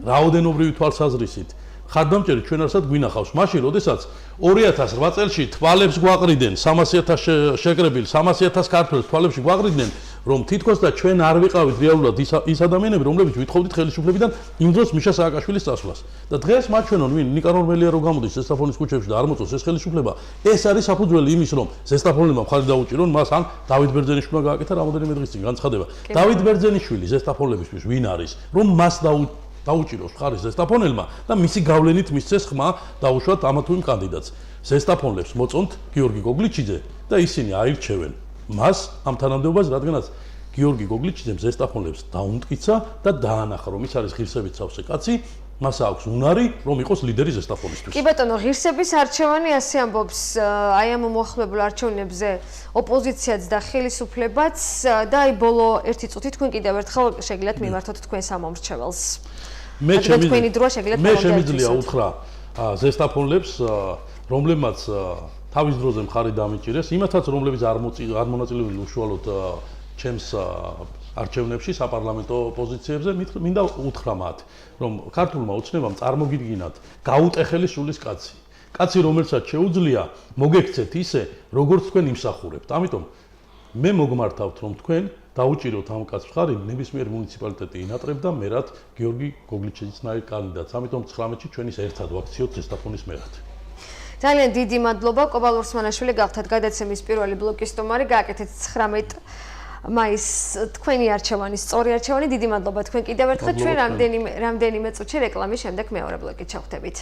რაოდენობრივი თვალსაზრისით ხარდამჭერი ჩვენ არსად გვინახავს. მაშინ, როდესაც 2008 წელს თვალებს გვაყრიდნენ 300.000 შეკრებილ, 300.000 ქართველს თვალებში გვაყრიდნენ, რომ თითქოს და ჩვენ არ ვიყავით რეალურად ის ადამიანები, რომლებიც ვითხოვდით ხელისუფლებიდან იმ დროს მიშა სააკაშვილის წასვლას. და დღეს მათ ჩვენონ ვინ ნიკანორ მელია რო გამოდის ზესტაფონის ქუჩებში და არ მოწოს ეს ხელისუფლება, ეს არის საფუძველი იმის, რომ ზესტაფონელებმა მხარი დაუჭირონ, მას ან დავით ბერძენიშვილმა გააკეთა რამოდენიმე დღის წინ განცხადება. დავით ბერძენიშვილი ზესტაფონელებისთვის ვინ არის, რომ მას დაუჭიროს მხარი ზესტაფონელმა და მისი გავლენით მისცეს ხმა დაუშვათ ამა თუ იმ კანდიდატს. ზესტაფონლებს მოწონთ გიორგი გოგლიჩიძე და ისინი აირჩევენ მას ამ თანამდებობას, რადგანაც გიორგი გოგლიჩიძემ ზესტაფონლებს დაუმტკიცა და დაანახა, რომ ის არის ღირსებით სავსე კაცი, მას აქვს უნარი, რომ იყოს ლიდერი ზესტაფონისთვის.
კი ბატონო, ღირსების არჩევანი ასე ამბობს, აი ამ მოახლებულ არჩევნებზე ოპოზიციაც და ხელისუფლებაც და აი ბოლო 1 წუთი თქვენ კიდევ ერთხელ შეგიძლიათ მიმართოთ თქვენს ამომრჩეველს.
მე შემიძლია უთხრა ზესტაფონლებს, რომლებმაც თავის დროზე მხარი დამიჭირეს, იმათაც რომლებიც არ მონაწილეობდნენ უშუალოდ ჩემს არჩევნებში საპარლამენტო პოზიციებზე, მინდა უთხრა მათ, რომ ქართულმა ოცნებამ წარმოგიდგინათ გაუტეხელი სულის კაცი. კაცი, რომელსაც შეუძლია მოგექცეთ ისე, როგორც თქვენ იმსახურებთ. ამიტომ მე მოგმართავთ, რომ თქვენ დაუჭიროთ ამ კაცს მხარი, ნებისმიერ მუნიციპალიტეტი ინატრებდა მერად გიორგი გოგლიჩეძის კანდიდატს. ამიტომ 19-ში ჩვენ ის ერთად ვაქციოთ ზესტაფონის მერად.
ძალიან დიდი მადლობა. კობალ ურსმანაშვილი გახდათ გადაცემის პირველი ბლოკის სტუმარი. გააკეთეთ 19 მაისს თქვენი არჩევანი, სწორი არჩევანი. დიდი მადლობა თქვენ კიდევ ერთხელ. ჩვენ რამდენიმე წუთში რეკლამის შემდეგ მეორე ბლოკით ჩავხვდებით.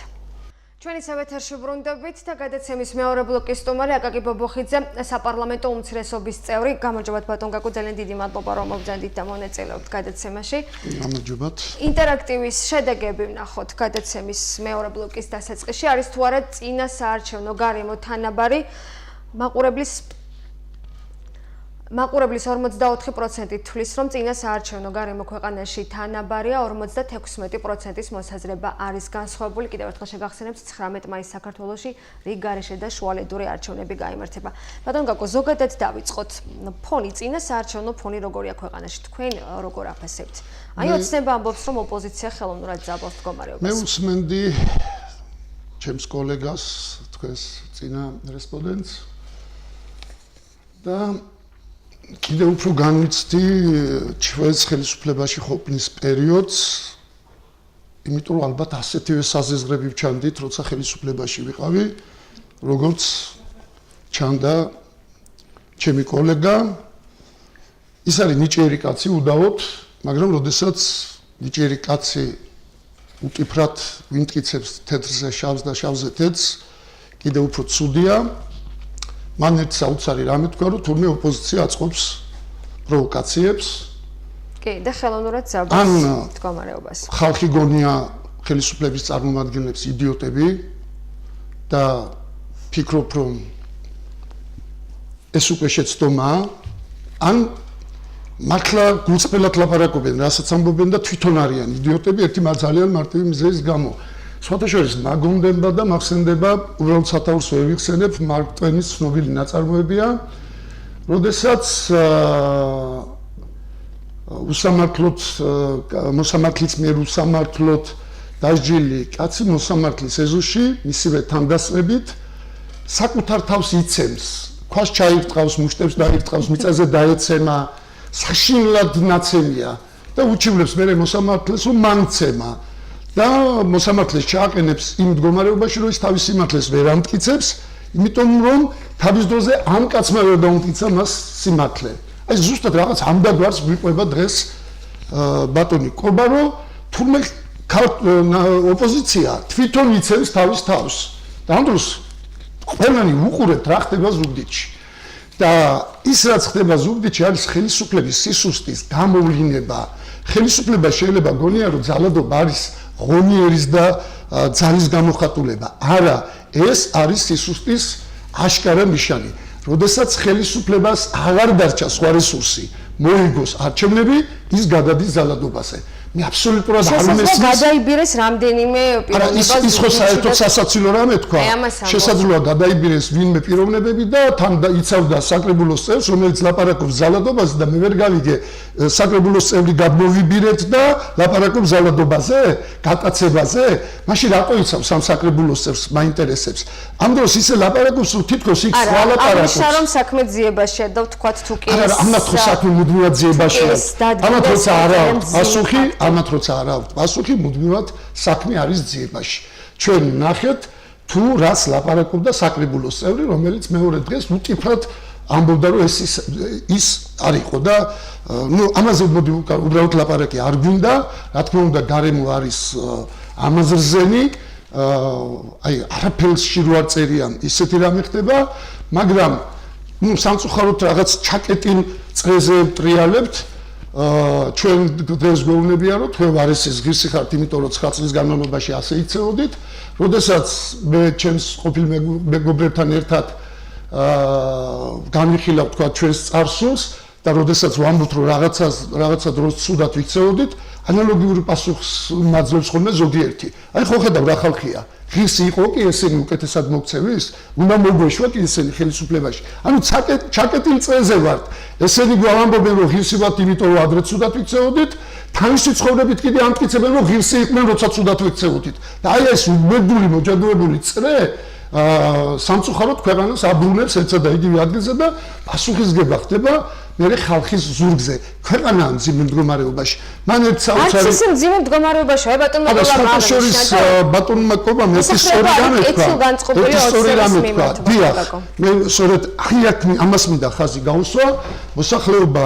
ჩვენი ეთერში ბრუნდებით და გადაცემის მეორე ბლოკის სტუმარი აკაკი ბობოხიძე, საპარლამენტო უმცირესობის წევრი. გამარჯობათ ბატონ გაკო, ძალიან დიდი მადლობა რომ მობრძანდით და მონაწილეობთ გადაცემაში.
გამარჯობათ.
ინტერაქტივის შედეგები ვნახოთ გადაცემის მეორე ბლოკის დასაწყისში. არის თუ არა წინა საარჩევნო გარემო თანაბარი? მაყურებლის 44% თვლის, რომ წინა საარჩევნო გარემო ქვეყანაში თანაბარია, 56%-ის მოსაზრება არის განსხვავებული. კიდევ ერთხელ შეგახსენებთ, 19 მაისს საქართველოში რიგ გარეშე და შუალედური არჩევნები გაიმართება. ბატონ გაკო, ზოგადად დავიწყოთ. ფონი, წინა საარჩევნო ფონი როგორია ქვეყანაში? თქვენ როგორ აფასებთ? აი, ოცნება ამბობს, რომ ოპოზიცია ხელოვნურად ძაბავს მდგომარეობას.
მე უსმენდი ჩემს კოლეგას, თქვენს წინა რესპონდენტს და კიდევ უფრო განვიცდი ჩვენს ხელისუფლებაში ყოფნის პერიოდს, იმიტომ რომ ალბათ ასეთივე საზეზღრები ვჩანდით, როცა ხელისუფლებაში ვიყავი, როგორც ჩანდა ჩემი კოლეგა. ის არის ნიჭიერი კაცი, უდავოდ, მაგრამ როდესაც ნიჭიერი კაცი უკიფრად ვიმტკიცებს თეთრზე შავს და შავზე თეთრს, კიდევ უფრო ცუდია. მან ერთ საოცარი რამე თქვა, რომ თურმე ოპოზიცია აწყობს პროვოკაციებს.
კი, და ხელოვნურად ძაბავს მდგომარეობას.
ხალხი გონია ხელისუფლების წარმომადგენლებს იდიოტები და ფიქრობ, რომ ეს უკვე შეცდომაა, ან მართლა გულწრფელად ლაპარაკობენ, რასაც ამბობენ და თვითონ არიან იდიოტები ერთი ძალიან მარტივი მიზეზის გამო. სხვათა შორის მაგონდება და მახსენდება, უბრალოდ სათაურს ვერ ვიხსენებ, მარკ ტვენის ცნობილი ნაწარმოებია, როდესაც მოსამართლის მიერ უსამართლოდ დასჯილი კაცი მოსამართლის ეზოში, მისივე თანდასწრებით, საკუთარ თავს იცემს, ქვას ჩაირტყავს, მუშტებს დაირტყავს, მიწაზე დაეცემა, საშინლად ნაცემია და უჩივლებს მერე მოსამართლეს, რომ მანცემა. და მოსამართლეს ჩააყენებს იმ მდგომარეობაში, რომ ის თავის სიმართლეს ვერ ამტკიცებს, იმიტომ რომ თავის დროზე ამ კაცმა ვერ დაუმტკიცა მას სიმართლე. აი ზუსტად რაღაც ამდაგვარს გვიყვება დღეს ბატონი კობა, რომ თურმე ოპოზიცია თვითონ იცემს თავის თავს. და ამ დროს ყველანი უყურებთ რა ხდება ზუგდიდში. და ის რაც ხდება ზუგდიდში არის ხელისუფლების სისუსტის გამოვლინება. ხელისუფლება შეიძლება გონია, რომ ძალადობა არის ღონიერის და ძალის გამოხატულება. არა, ეს არის სისუსტის აშკარა ნიშანი. როდესაც ხელისუფლებას აღარ დარჩა სხვა რესურსი, მოიგოს არჩევნები, ის გადადის ძალადობაზე. მე აბსოლუტურად არ მესმის.
გადაიბირეს რამდენიმე პიროვნება.
ის ხო საერთოდ სასაცილო რამე თქვა. შესაძლოა გადაიბირეს ვინმე პიროვნებები და თან იცავდა საკრებულოს წევრს, რომელიც ლაპარაკობს ძალადობაზე და მე ვერ გავიგე საკრებულოს წევრი გადმოვიბირეთ და ლაპარაკობს ძალადობაზე, გატაცებაზე. მაშინ რატო იცავს ამ საკრებულოს წევრს მაინტერესებს. ამ დროს ისე ლაპარაკობს, რომ თითქოს იქ სხვა ლაპარაკობს.
არა, რომ საქმე ძიებაშია და ვთქვათ თუ კი
არა, ამათ ხო საქმე მუდმივად ძიებაშია. ამათ როცა არა პასუხი ამათ როცა არ აქვს პასუხი, მუდმივად საქმე არის ძიებაში. ჩვენ ნახეთ თუ რას ლაპარაკობდა საკრებულოს წევრი, რომელიც მეორე დღეს უკიფრად ამბობდა, რომ ის არ იყო და ამაზე უბრალოდ ლაპარაკი არ გვინდა, რა თქმა უნდა, გარემო არის ამაზრზენი, აი არაფერში რო არ წერიან, ისეთი რამე ხდება, მაგრამ სამწუხაროდ რაღაც ჩაკეტილ წრეზე ტრიალებთ. ჩვენ დღეს გვეუბნებიან, რომ თქვენ ვარესის ღირსი ხართ, იმიტომ რომ 9 წლის განმავლობაში ასე იცეოდით, როდესაც მე ჩემს ყოფილ მეგობრებთან ერთად განვიხილავ თქვა ჩვენს წარსულს და როდესაც ვამბობთ, რომ რაღაცა დროს ცუდად ვიქცეოდით, ანალოგიური პასუხს მაძლევს ხოლმე ზოგიერთი. აი ხო ხედავ რა ხალხია. ღირსი იყო კი ესენი უკეთესად მოქცევის, უნდა მოგვეშვა კი ესენი ხელისუფლებაში. ანუ ჩაკეტილ წელზე ვართ. ესენი გვამბობენ რომ ღირსი ვართ, იმიტომ რომ ადრე ცუდად ვიქცეოდით, თავისი ცხოვრებით კიდე ამტკიცებენ რომ ღირსი იყვნენ, როცა ცუდად ვიქცეოდით. და აი ეს უბედური მოჯადოებული წრე სამწუხაროდ ქვეყანას აბრუნებს ერთსა და იგივე ადგილზე და პასუხისგება ხდება მერე ხალხის ზურგზე. ქვეყანა მძიმე მდგომარეობაში. მან ერთ საოცარი
არც ისე მძიმე მდგომარეობაში, აი ბატონმა
ბატონმა კობამ ეს ისტორია გამეთქვა. დიახ, მე სწორედ ამას მინდა ხაზი გაუსვა, მოსახლეობა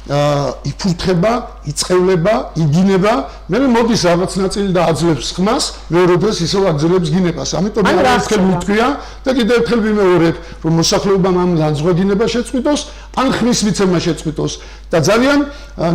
იფურთხება, იწევლება, იდინება, მე მოდის რაღაც ნაწილი და აძლევს ხმას, მეორე დღეს ისევ აძლევს გინებას. ამიტომ მე ერთხელ მithქვია და კიდევ ერთხელ ვიმეორებ, რომ მოსახლეობამ ამ განზღვედინება შეწყვიტოს, ან ხმის მიცემა შეწყვიტოს და ძალიან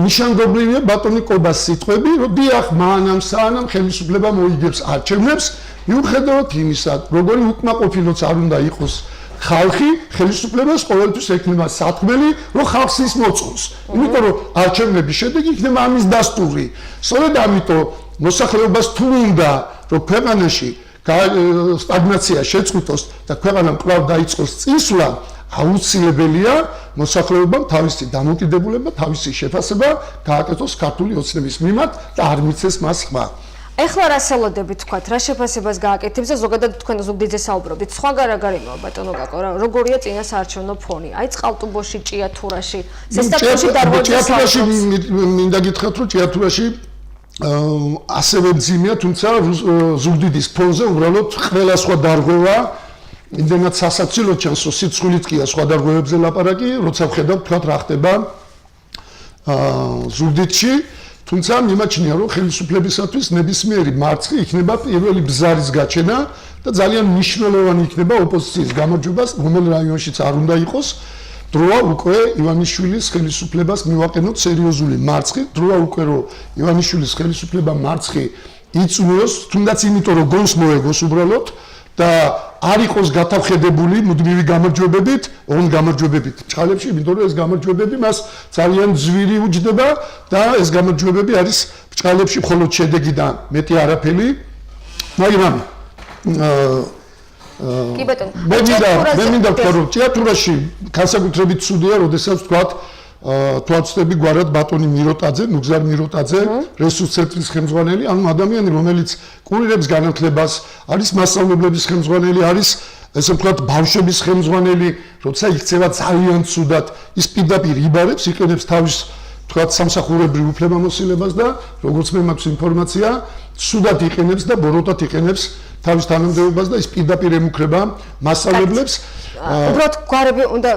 ნიშანდობლივია ბატონი კობას სიტყვები, რომ დიახ, მანამ საანამ ხელისუფლება მოიგებს არჩევნებს, მიუხედავად იმისა, როგორი უკმაყოფილოც არ უნდა იყოს ხალხი ხელისუფლებას ყოველთვის ექნება სათქმელი, რომ ხალხს ის მოწონს. იმიტომ რომ არჩევნების შედეგი იქნება ამის დასტური. სწორედ ამიტომ მოსახლეობას თუ უნდა რომ ქვეყანაში სტაგნაცია შეწყვიტოს და ქვეყანამ კვლავ დაიწყოს წინსვლა, აუცილებელია მოსახლეობამ თავისი დამოკიდებულება, თავისი შეფასება გააკეთოს ქართული ოცნების მიმართ და არ მიცეს მას ხმა.
ეხლა რა სელოდებით თქვათ, რა შეფასებას გააკეთებს და ზოგადად თქვენ ზუგდიდზე საუბრობდით. სხვაგან რა გარემოა ბატონო გაკო, როგორია წინა საარჩევნო ფონი? აი წყალტუბოში, ჭიათურაში, ზესტაფონში დარღვევაზე.
ჭიათურაში მინდა გითხრათ, რომ ჭიათურაში ასევე მძიმეა, თუმცა ზუგდიდის ფონზე უბრალოდ ყველა სხვა დარღვევა იმდენად სასაცილო ჩანს, რომ სიცხვილით კია სხვა დარღვევებზე ლაპარაკი, როცა ვხედავ თქვათ რა ხდება ზუგდიდში. თუმცა მიმაჩნია რომ ხელისუფლებისათვის ნებისმიერი მარცხი იქნება პირველი ბზარის გაჩენა და ძალიან მნიშვნელოვანი იქნება ოპოზიციის გამარჯვებას, რომელ რაიონშიც არ უნდა იყოს. დროა უკვე ივანიშვილის ხელისუფლებას მივაყენოთ სერიოზული მარცხი, დროა უკვე რომ ივანიშვილის ხელისუფლება მარცხი იწვიოს, თუნდაც იმიტომ რომ გონს მოეგოს უბრალოდ და არ იყოს გათავხედებული მუდმივი გამარჯვებებით, ორ გამარჯვებებით ჭყალებში, იმიტომ რომ ეს გამარჯვებები მას ძალიან ძვირი უჯდება და ეს გამარჯვებები არის ჭყალებში მხოლოდ შედეგიდან მეტი არაფერი. მაგრამ
კი ბატონო,
მე მინდა ვთქვა, რომ ჭიათურაში განსაკუთრებით ცუდია, როდესაც ვთქვათ თვალწები გვარად ბატონი მიროტაძე, ნუგზარ მიროტაძე, რესურს ცენტრის ხელმძღვანელი, ანუ ადამიანი, რომელიც კურირებს განათლებას, არის მასწავლებლების ხელმძღვანელი, არის ესე ვთქვათ ბავშვების ხელმძღვანელი, როცა იქცევა ძალიან ცუდად, ის პირდაპირ იბარებს, იყენებს თავის ვთქვათ სამსახურებრივ უფლებამოსილებას და როგორც მე მაქვს ინფორმაცია, ცუდად იყენებს და ბოროტად იყენებს თავის თანამდებობას და ის პირდაპირ ემუქრება მასწავლებლებს.
უბრალოდ გვარები უნდა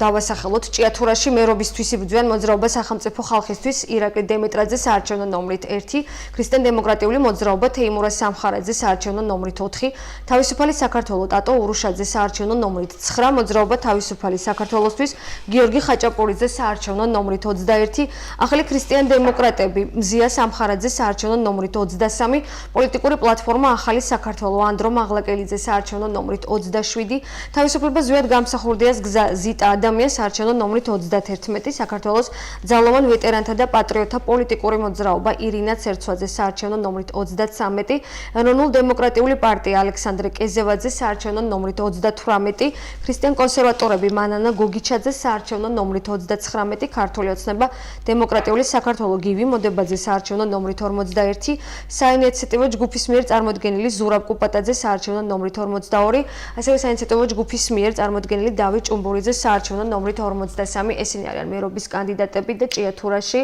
დავასახელოთ ჭიათურაში მერობისთვის იბრძვიან მოძრაობა სახელმწიფო ხალხისთვის ირაკლი დემეტრაძე საარჩევნო ნომრით 1, ქრისტიან დემოკრატიული მოძრაობა თეიმურაზ სამხარაძე საარჩევნო ნომრით 4, თავისუფალი საქართველო ტატო ურუშაძე საარჩევნო ნომრით 9, მოძრაობა თავისუფალი საქართველოსთვის გიორგი ხაჭაპურიძე საარჩევნო ნომრით 21, ახალი ქრისტიან დემოკრატები მზია სამხარაძე საარჩევნო ნომრით 23, პოლიტიკური პლატფორმა ახალი საქართველო ანდრო მაღლაკელიძე საარჩევნო ნომრით 27, თავისუფლება ზვიად გამსახურდიას გზა ზიტა ადამიანს საარჩევნო ნომრით 31, საქართველოს ძალოვან ვეტერანთა და პატრიოტთა პოლიტიკური მოძრაობა ირინა ცერცვაძე საარჩევნო ნომრით 33, ეროვნულ დემოკრატიული პარტია ალექსანდრე კეზევაძე საარჩევნო ნომრით 38, ქრისტიან კონსერვატორები მანანა გოგიჩაძე საარჩევნო ნომრით 39, ქართული ოცნება დემოკრატიული საქართველო გივი მოდებაძე საარჩევნო ნომრით 41, საინიციატივო ჯგუფის მიერ წარმოდგენილი ზურაბ კუპატაძე საარჩევნო ნომრით 42, ასევე საინიციატივო ჯგუფის მიერ წარმოდგენილი დავით ჭუმბურიძე საარჩევნო ნომრით 43. ესენი არიან მერობის კანდიდატები და ჭიათურაში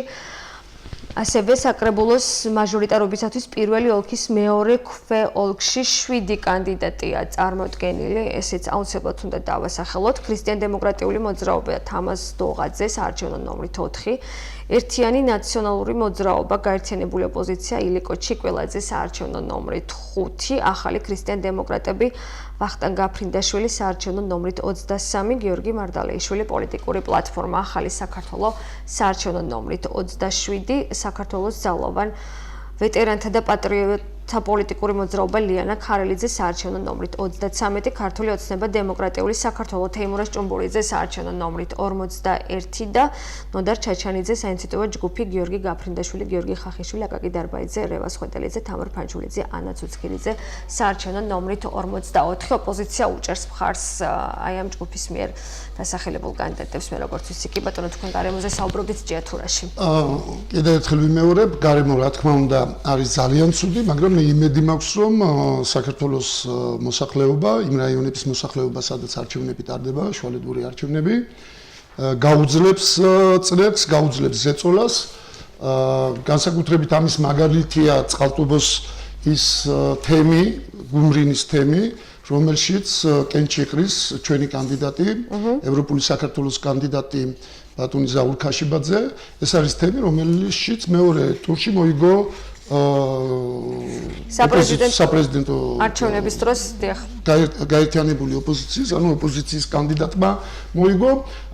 ასევე საკრებულოს მაჟორიტარობისათვის პირველი ოლქის მეორე ქვე ოლქში 7 კანდიდატია წარმოდგენილი. ესეც აუცილებლად უნდა დავასახელოთ. ქრისტიან დემოკრატიული მოძრაობა თამაზ დოღაძე საარჩევნო ნომრით 4, ერთიანი ნაციონალური მოძრაობა გაერთიანებული ოპოზიცია ილიკო ჩიკველაძე საარჩევნო ნომრით 5, ახალი ქრისტიან დემოკრატები ვახტანგ გაფრინდაშვილი საარჩევნო ნომრით 23, გიორგი მარდალეიშვილი პოლიტიკური პლატფორმა ახალი საქართველო საარჩევნო ნომრით 27, საქართველოს ძალოვან ვეტერანთა და პოლიტიკური მოძრაობა ლიანა ქარელიძის საარჩევნო ნომრით 33, ქართული ოცნება დემოკრატიული საქართველოს თეიმურაზ ჭუმბურიძეს საარჩევნო ნომრით 41 და ნოდარ ჩაჩანიძეს საინციდენტო ჯგუფი გიორგი გაფრინდაშვილი, გიორგი ხახიშვილი, აკაკი დარბაიძე, რევას ხვედელიძე, თამარ ფანჩულიძე, ანა ცუცქილიძე საარჩევნო ნომრით 44. ოპოზიცია უჭერს მხარს აი ამ ჯგუფის მიერ დასახელებულ კანდიდატებს. მე როგორც ვიცი, კი ბატონო თქვენ გარემოზე საუბრობდით ჭიათურაში.
კიდევ ერთხელ ვიმეორებ, გარემო რა თქმა უნდა არის ძალიან ცუდი, მაგრამ მე იმედი მაქვს, რომ საქართველოს მოსახლეობა, იმ რაიონების მოსახლეობა, სადაც არჩევნები ტარდება, შუალედური არჩევნები, გაუძლებს წლებს, გაუძლებს ზეწოლას. განსაკუთრებით ამის მაგალითია წყალტუბოს ის თემი, გუმრინის თემი, რომელშიც კენჭიყრის ჩვენი კანდიდატი, ევროპული საქართველოს კანდიდატი ბატონი ზაურ ქაშიბაძე, ეს არის თემი, რომელშიც მეორე ტურში მოიგო საპრეზიდენტო
არჩევნების დროს
გაერთიანებული ოპოზიციის, ანუ ოპოზიციის კანდიდატმა მოიგო,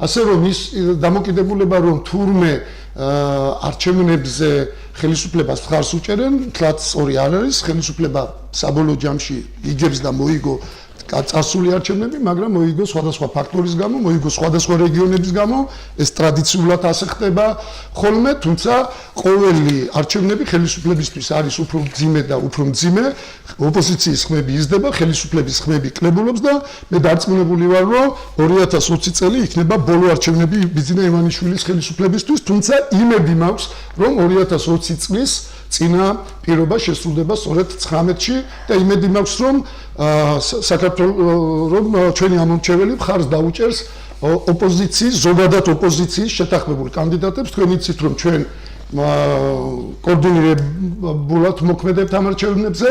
ასე რომ ის დამოკიდებულება რომ თურმე არჩევნებზე ხელისუფლებას მხარს უჭერენ, თლაც სწორი არ არის, ხელისუფლება საბოლოო ჯამში იგებს და მოიგო წასული არჩევნები, მაგრამ მოიგო სხვადასხვა ფაქტორის გამო, მოიგო სხვადასხვა რეგიონების გამო, ეს ტრადიციულად ასე ხდება ხოლმე, თუმცა ყოველი არჩევნები ხელისუფლებისთვის არის უფრო მძიმე და უფრო მძიმე, ოპოზიციის ხმები იზრდება, ხელისუფლების ხმები კლებულობს და მე დარწმუნებული ვარ, რომ 2020 წელი იქნება ბოლო არჩევნები ბიძინა ივანიშვილის ხელისუფლებისთვის, თუმცა იმედი მაქვს, რომ 2020 წლის წინა პირობა შესრულდება სწორედ 19-ში და იმედი მაქვს, რომ საქართველოს ჩვენი ამომრჩეველი მხარს დაუჭერს ოპოზიციის, ზოგადად ოპოზიციის შეთანხმებულ კანდიდატებს. თქვენ იცით, რომ ჩვენ კოორდინირებულად მოქმედებთ ამ არჩევნებზე,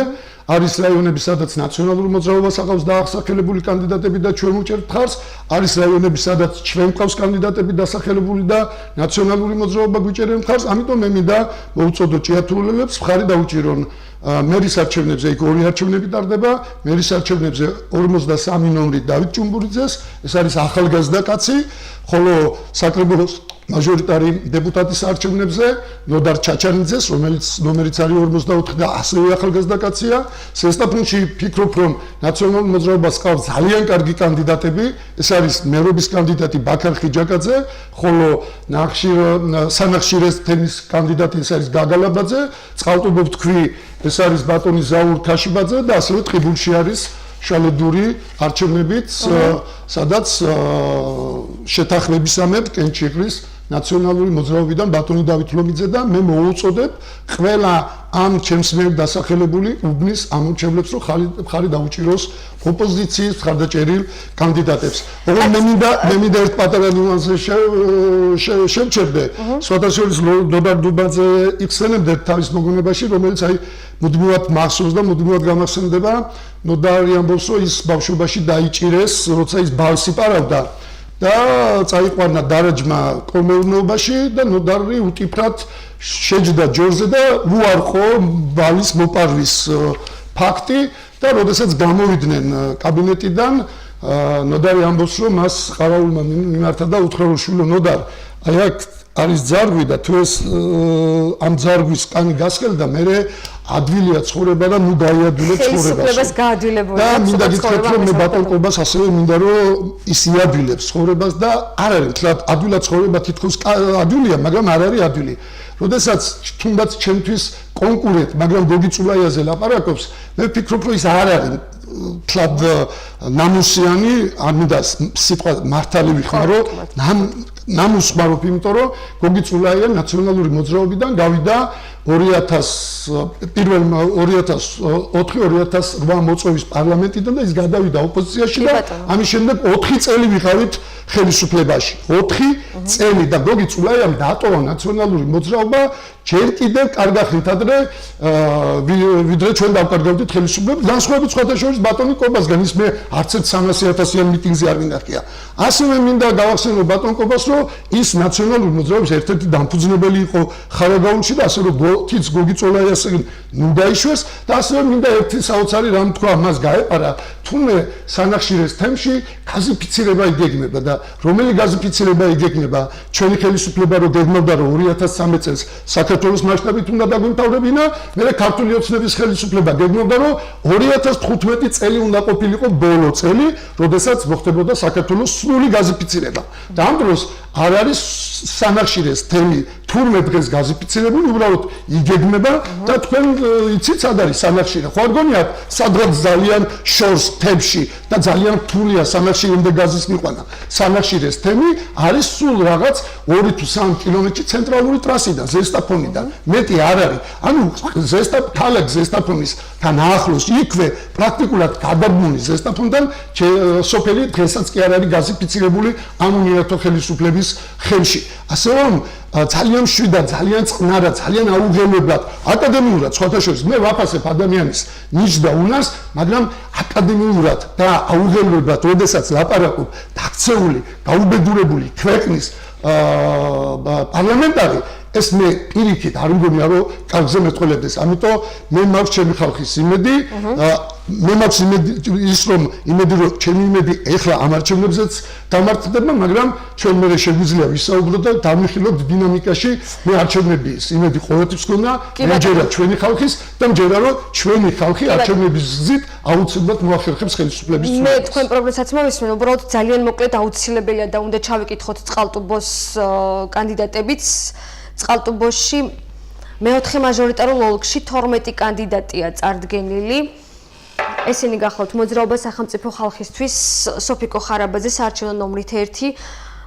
არის რაიონები, სადაც ნაციონალური მოძრაობას აყავს დაახსახელებული კანდიდატები და ჩვენ უჭერთ მხარს, არის რაიონები, სადაც ჩვენ გვყავს კანდიდატები დასახელებული და ნაციონალური მოძრაობა გვიჭერენ მხარს, ამიტომ მე მინდა მოვუწოდო ჭიათურულებს მხარი დაუჭირონ მერის არჩევნებზე, იქ ორი არჩევნები ტარდება, მერის არჩევნებზე 53 ნომრით დავით ჭუმბურიძეს, ეს არის ახალგაზრდა კაცი, ხოლო საკრებულოს მაჟორიტარი დეპუტატის არჩევნებზე ნოდარ ჩაჩანიძეს, რომელიც ნომერიც არის 44 და ასევე ახალგაზრდა კაცია. ზესტაფონში ვფიქრობ, რომ ნაციონალურ მოძრაობას ყავს ძალიან კარგი კანდიდატები, ეს არის მერობის კანდიდატი ბაქარ ხიჯაკაძე, ხოლო სანახშირეს თემის კანდიდატი ეს არის გაგალაბაძე, წყალტუბო ვთქვი, ეს არის ბატონი ზაურ ქაშიბაძე და ასევე ტყიბულში არის შალედური არჩევნებით, სადაც შეთანხმებისამებრ კენჭიყრის ნაციონალური მოძრაობიდან ბატონი დავით ლომიძე და მე მოვუწოდებ ყველა ამ ჩემს მიერ დასახელებული უბნის ამომრჩევლებს, რომ მხარი დაუჭიროს ოპოზიციის მხარდაჭერილ კანდიდატებს. ოღონდ მე მინდა ერთ პატარა ნიუანსზე შევჩერდე, სხვადასხვა ნოდარ დუბაძე იხსენებდა თავის მოგონებაში, რომელიც აი მუდმივად მახსოვს და მუდმივად გამახსენდება, ნოდარი ამბობს, რომ ის ბავშვობაში დაიჭირეს, როცა ის ბალს იპარავდა და წაიყვანა დარაჯმა კოლმეურნეობაში და ნოდარი უტიფრად შეჯდა ჯორზე და უარყო ბალის მოპარვის ფაქტი და როდესაც გამოვიდნენ კაბინეტიდან, ნოდარი ამბობს, რომ მას ყარაულმა მიმართა და უთხრა, რომ შვილო ნოდარ, აი აქ არის ძარღვი და თუ ეს ამ ძარღვის კანი გასხელ და მე ადვილია ცხოვრება და ნუ დაიადვილე ცხოვრებას.
ხელისუფლებას გაადვილებული
და მინდა გითხრათ, რომ მე ბატონ ყობას ასევე მინდა, რომ ის იადვილებს ცხოვრებას და არ არის თლად ადვილად ცხოვრება თითქოს ადვილია, მაგრამ არ არის ადვილი. როდესაც თუნდაც ჩემთვის კონკურენტ, მაგრამ გოგი წულაიაზე ლაპარაკობს, მე ვფიქრობ, რომ ის არ არის თლად ნამუსიანი, არ მინდა სიტყვა მართალი ვიხმარო, ნამუსხმარობ, იმიტომ რომ გოგი წულაია ნაციონალური მოძრაობიდან გავიდა 2004-2008 მოწვევის პარლამენტიდან და ის გადავიდა ოპოზიციაში და ამის შემდეგ 4 წელი ვიყავით ხელისუფლებაში. 4 წელი და გოგი წულაიამ დაატოვა ნაციონალური მოძრაობა ჯერ კიდევ კარგახით ადრე ვიდრე ჩვენ დავკარგავდით ხელისუფლებას, განსხვავებით სხვათა შორის ბატონი ყობასგან, ის მე არც ერთ 300,000-იან მიტინგზე არ ვინახია. ასევე მინდა გავახსენო ბატონ ყობას, რომ ის ნაციონალური მოძრაობის ერთ-ერთი დამფუძნებელი იყო ხარაგაულში და ასე რომ თიც გოგი წოლაიას ნუ დაიშვეს და ასევე მინდა ერთი საოცარი რამ თქვა, მას გაეპარა, თუნდაც სანახშირეს თემში გაზიფიცირება იგეგმება და რომელი გაზიფიცირება იგეგმება ჩვენი ხელისუფლება რო გეგმავდა რომ 2013 წელს საქართველოს მასშტაბით უნდა დაგვიმთავრებინა, მე ქართული ოცნების ხელისუფლება გეგმავდა რომ 2015 წელი უნდა ყოფილიყო ბოლო წელი, როდესაც მოხდებოდა საქართველოს სრული გაზიფიცირება. და ამ დროს არ არის სანახშირეს თემი თურმე დღეს გაზიფიცირებული, უბრალოდ იგეგმება და თქვენ იცით სად არის სანახშირე. ხო არ გონიათ სადღაც ძალიან შორს თემში და ძალიან რთულია სანახშირემდე გაზის მიყვანა. სანახშირეს თემი არის სულ რაღაც 2 თუ 3 კილომეტრი ცენტრალური ტრასიდან, ზესტაფონიდან. მეტი არ არის. ანუ ქალაქ ზესტაფონისთან ახლოს იქვე პრაქტიკულად გადაბმული ზესტაფონიდან სოფელი დღესაც კი არ არის გაზიფიცირებული ამ უნიათო ხელისუფლების ხელში. ასე რომ ძალიან მშვიდად, ძალიან წყნარად, ძალიან აუღელებლად, აკადემიურად სხვათა შორის მე ვაფასებ ადამიანის ნიშს და უნარს, მაგრამ აკადემიურად და აუღელებლად, როდესაც ლაპარაკობ დაქცეული, გაუბედურებული ქვეყნის პარლამენტარი, ეს მე პირიქით არ მგონია რომ კარგზე მეტყველებდეს. ამიტომ მე მაქვს ჩემი ხალხის იმედი, მე მაქვს ის რომ იმედი რომ ჩემი იმედი ეხლა ამ არჩევნებზეც დამართდება, მაგრამ ჩვენ მე შეგვიძლია ვისაუბროთ და დავიხილოთ დინამიკაში. მე არჩევნების იმედი ყოველთვის გქონდა, მეჯერა ჩვენი ხალხის და მჯერა რომ ჩვენი ხალხი არჩევნების გზით აუცილებლად მოახერხებს ხელისუფლების
ცვლილებას. მე თქვენ პროგრამასაც მოვისმენ, უბრალოდ ძალიან მოკლედ აუცილებელია და უნდა ჩავიკითხოთ წყალტუბოს კანდიდატებიც. წყალტუბოში მეოთხე მაჟორიტარულ ოლქში 12 კანდიდატია წარდგენილი. ესენი გახლავთ მოძრაობა სახელმწიფო ხალხისთვის, სოფიკო ხარაბაძე საარჩევნო ნომრით 1,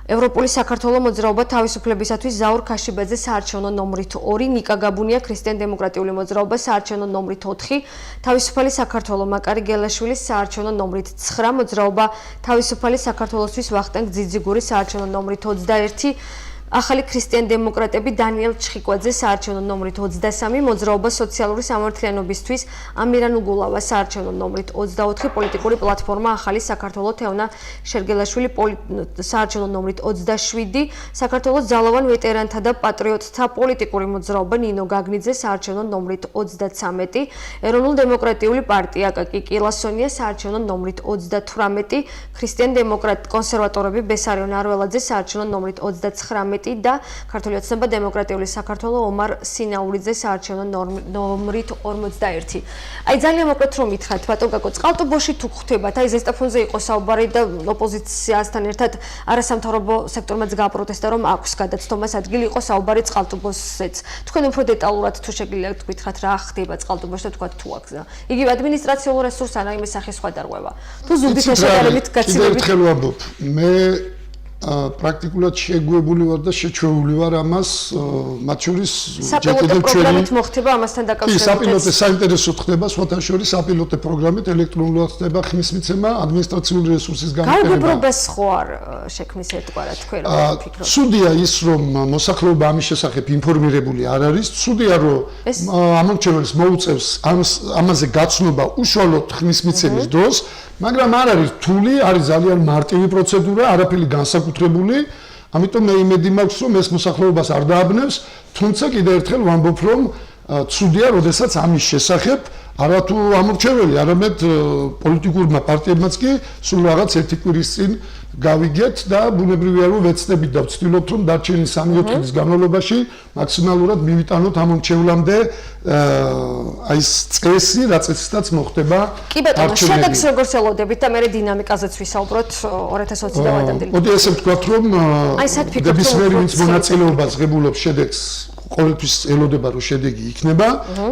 ევროპული საქართველოს მოძრაობა თავისუფლებისათვის ზაურ ქაშიბაძე საარჩევნო ნომრით 2, ნიკა გაბუნია ქრისტიან-დემოკრატიული მოძრაობა საარჩევნო ნომრით 4, თავისუფალი საქართველოს მაკარი გელაშვილის საარჩევნო ნომრით 9, მოძრაობა თავისუფალი საქართველოსთვის ვახტანგ ძიძიგური საარჩევნო ნომრით 21, ახალი ქრისტიან-დემოკრატები დანიელ ჩხიკვაძე საარჩევნო ნომრით 23, მოძრაობა სოციალური სამართლიანობისთვის ამირან უგულავა საარჩევნო ნომრით 24, პოლიტიკური პლატფორმა ახალი საქართველოს თევნა შერგელაშვილი საარჩევნო ნომრით 27, საქართველოს ძალოვან ვეტერანთა და პატრიოტთა პოლიტიკური მოძრაობა ნინო გაგნიძე საარჩევნო ნომრით 33, ეროვნულ-დემოკრატიული პარტია აკაკი კილასონია საარჩევნო ნომრით 38, ქრისტიან-დემოკრატ კონსერვატორები ბესარიონ არველაძე საარჩევნო ნომრით 39 და ქართული ოცნება დემოკრატიული საქართველოს ომარ სინაურიძე საარჩევნო ნომრით 41. აი ძალიან მოკლედ რომ მითხრათ, ბატონ კაკო, წყალტუბოში თუ ხვდებათ, აი ზესტაფონზე იყო საუბარი და ოპოზიციასთან ერთად არასამთავრობო სექტორმაც გააპროტესტა, რომ აქვს გადაცდომას ადგილი, იყო საუბარი წყალტუბოსზეც. თქვენ უფრო დეტალურად თუ შეგიძლიათ გითხრათ რა ხდება წყალტუბოში და თქვათ თუ აქვს. იგივე ადმინისტრაციულ რესურსს ან რაიმე სახის სხვა დარღვევა. თუ ზუგდიდ შეშედარებით გაცილებით.
კიდევ ერთხელ ვამბობ, მე პრაქტიკულად შეგვებული ვარ და შეჩვეული ვარ ამას, მათ შორის
საპილოტო პროგრამით მოხდება ამასთან დაკავშირებით.
საპილოტო საინტერესო ხდება, სხვათა შორის საპილოტო პროგრამით ელექტრონულად ხდება ხმის მიცემა, ადმინისტრაციული რესურსის განვითარება.
გაიგებრობას ხო არ შექმნის ერთგვარად თქვენ რა ფიქრობთ?
ცუდია ის, რომ მოსახლეობა ამის შესახებ ინფორმირებული არ არის, ცუდია რომ ამორჩეველს მოუწევს ამაზე გაცნობა უშუალოდ ხმის მიცემის დროს, მაგრამ არ არის რთული, არის ძალიან მარტივი პროცედურა, არაფერი განსაკუთრებული, ამიტომ მე იმედი მაქვს, რომ ეს მოსახლეობას არ დააბნევს, თუმცა კიდევ ერთხელ ვამბობ, რომ ცუდია, როდესაც ამის შესახებ არათუ ამორჩეველი, არამედ პოლიტიკურმა პარტიებმაც კი სულ რაღაც ერთი კვირის წინ გავიგეთ და ბუნებრივია რომ ვეცდებით და ვცდილობთ რომ დარჩენილი 3-4 დღის განმავლობაში მაქსიმალურად მივიტანოთ ამორჩევლამდე აი ეს წესი, რა წესითაც მოხდება
არჩევნები. კი ბატონო, შედეგს როგორ ელოდებით და მე დინამიკაზეც ვისაუბროთ 2020 წლამდე.
მოდი ესე ვთქვათ რომ ნებისმიერი ვინც მონაწილეობას ღებულობს შედეგს ყოველთვის ელოდება რომ შედეგი იქნება,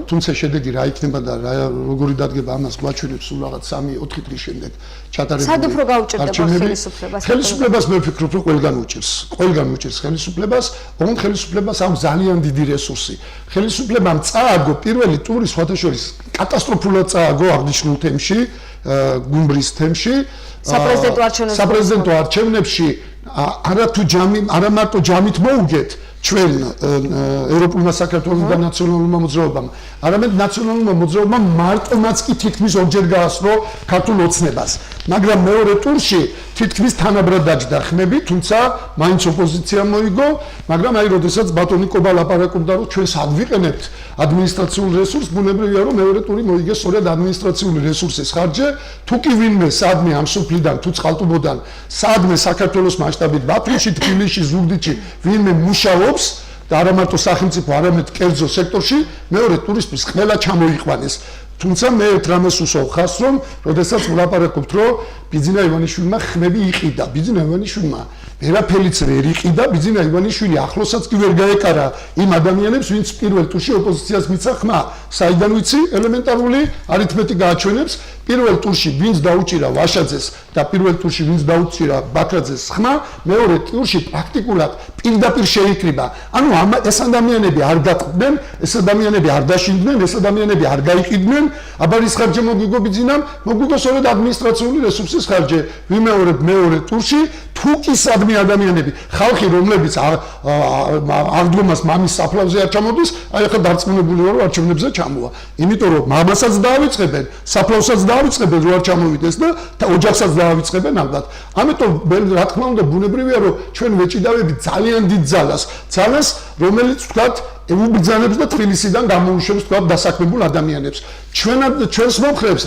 თუმცა შედეგი რა იქნება და როგორი დადგება ამას გვაჩვენებს სულ რაღაც 3-4 დღის შემდეგ ჩატარებული.
სად უფრო გაუჭირდება ხელისუფლებას?
ხელისუფლებას მე ვფიქრობ რომ ყველგან უჭირს ხელისუფლებას, ოღონდ ხელისუფლებას აქვს ძალიან დიდი რესურსი. ხელისუფლებამ წააგო პირველი ტური სხვათა შორის კატასტროფულად წააგო აღნიშნულ თემში, გუმბრის თემში, საპრეზიდენტო არჩევნებში არა მარტო ჯამით მოუგეთ ჩვენ ევროპულმა საქართველოს და ნაციონალურმა მოძრაობამ, არამედ ნაციონალურმა მოძრაობამ მარტომაც კი თითქმის ორჯერ გაასწრო ქართულ ოცნებას. მაგრამ მეორე ტურში თითქმის თანაბრად დაჯდა ხმები, თუმცა მაინც ოპოზიცია მოიგო, მაგრამ აი როდესაც ბატონი კობა ლაპარაკობდა, რომ ჩვენ სად ვიყენებთ ადმინისტრაციული რესურსს, ბუნებრივია რომ მეორე ტური მოიგეს სწორედ ადმინისტრაციული რესურსის ხარჯზე. თუ კი ვინმე სადმე ამ სოფლიდან თუ წყალტუბოდან სადმე საქართველოს მასშტაბით ბათუმში, თბილისში, ზუგდიდში ვინმე მუშაობს და არა მარტო სახელმწიფო, არამედ კერძო სექტორში, მეორე ტურისთვის ყველა ჩამოიყვანეს. თუმცა მე ერთ რამეს უსვავ ხაზს, რომ როდესაც ვლაპარაკობთ, რომ ბიძინა ივანიშვილმა ხმები იყიდა, ბიძინა ივანიშვილმა ვერაფერიც ვერ იყიდა, ბიძინა ივანიშვილი ახლოსაც კი ვერ გაეკარა იმ ადამიანებს, ვინც პირველ ტურში ოპოზიციას მიცა ხმა. საიდან ვიცი? ელემენტარული არითმეტიკა აჩვენებს, პირველ ტურში ვინც დაუჭირა ვაშაძეს და პირველ ტურში ვინც დაუჭირა ბაქრაძეს ხმა, მეორე ტურში პრაქტიკულად პირდაპირ შეიკრიბა. ანუ ეს ადამიანები არ გაწყდნენ, ეს ადამიანები არ დაშინდნენ, ეს ადამიანები არ გაიყიდნენ, აბა რის ხარჯზე მოგვიგო ბიძინამ, მოგვიგო სწორედ ადმინისტრაციული რესურსის ხარჯზე. ვიმეორებ მეორე ტურში თუ კი სადმე ადამიანები, ხალხი რომლებიც აღდგომას მამის საფლავზე არ ჩამოდის, აი ახლა დარწმუნებული ვარ, რომ არჩევნებზე ჩამოვა. იმიტომ რომ მამასაც დაავიწყებენ, საფლავსაც დაავიწყებენ, რო არ ჩამოვიდეს და ოჯახსაც დაავიწყებენ ალბათ. ამიტომ რა თქმა უნდა ბუნებრივია, რომ ჩვენ ვეჭიდავებით ძალიან დიდ ძალას, რომელიც ვთქვათ უბრძანებს და თბილისიდან გამოუშვებს თქვა დასაქმებულ ადამიანებს. ჩვენს მომხრეებს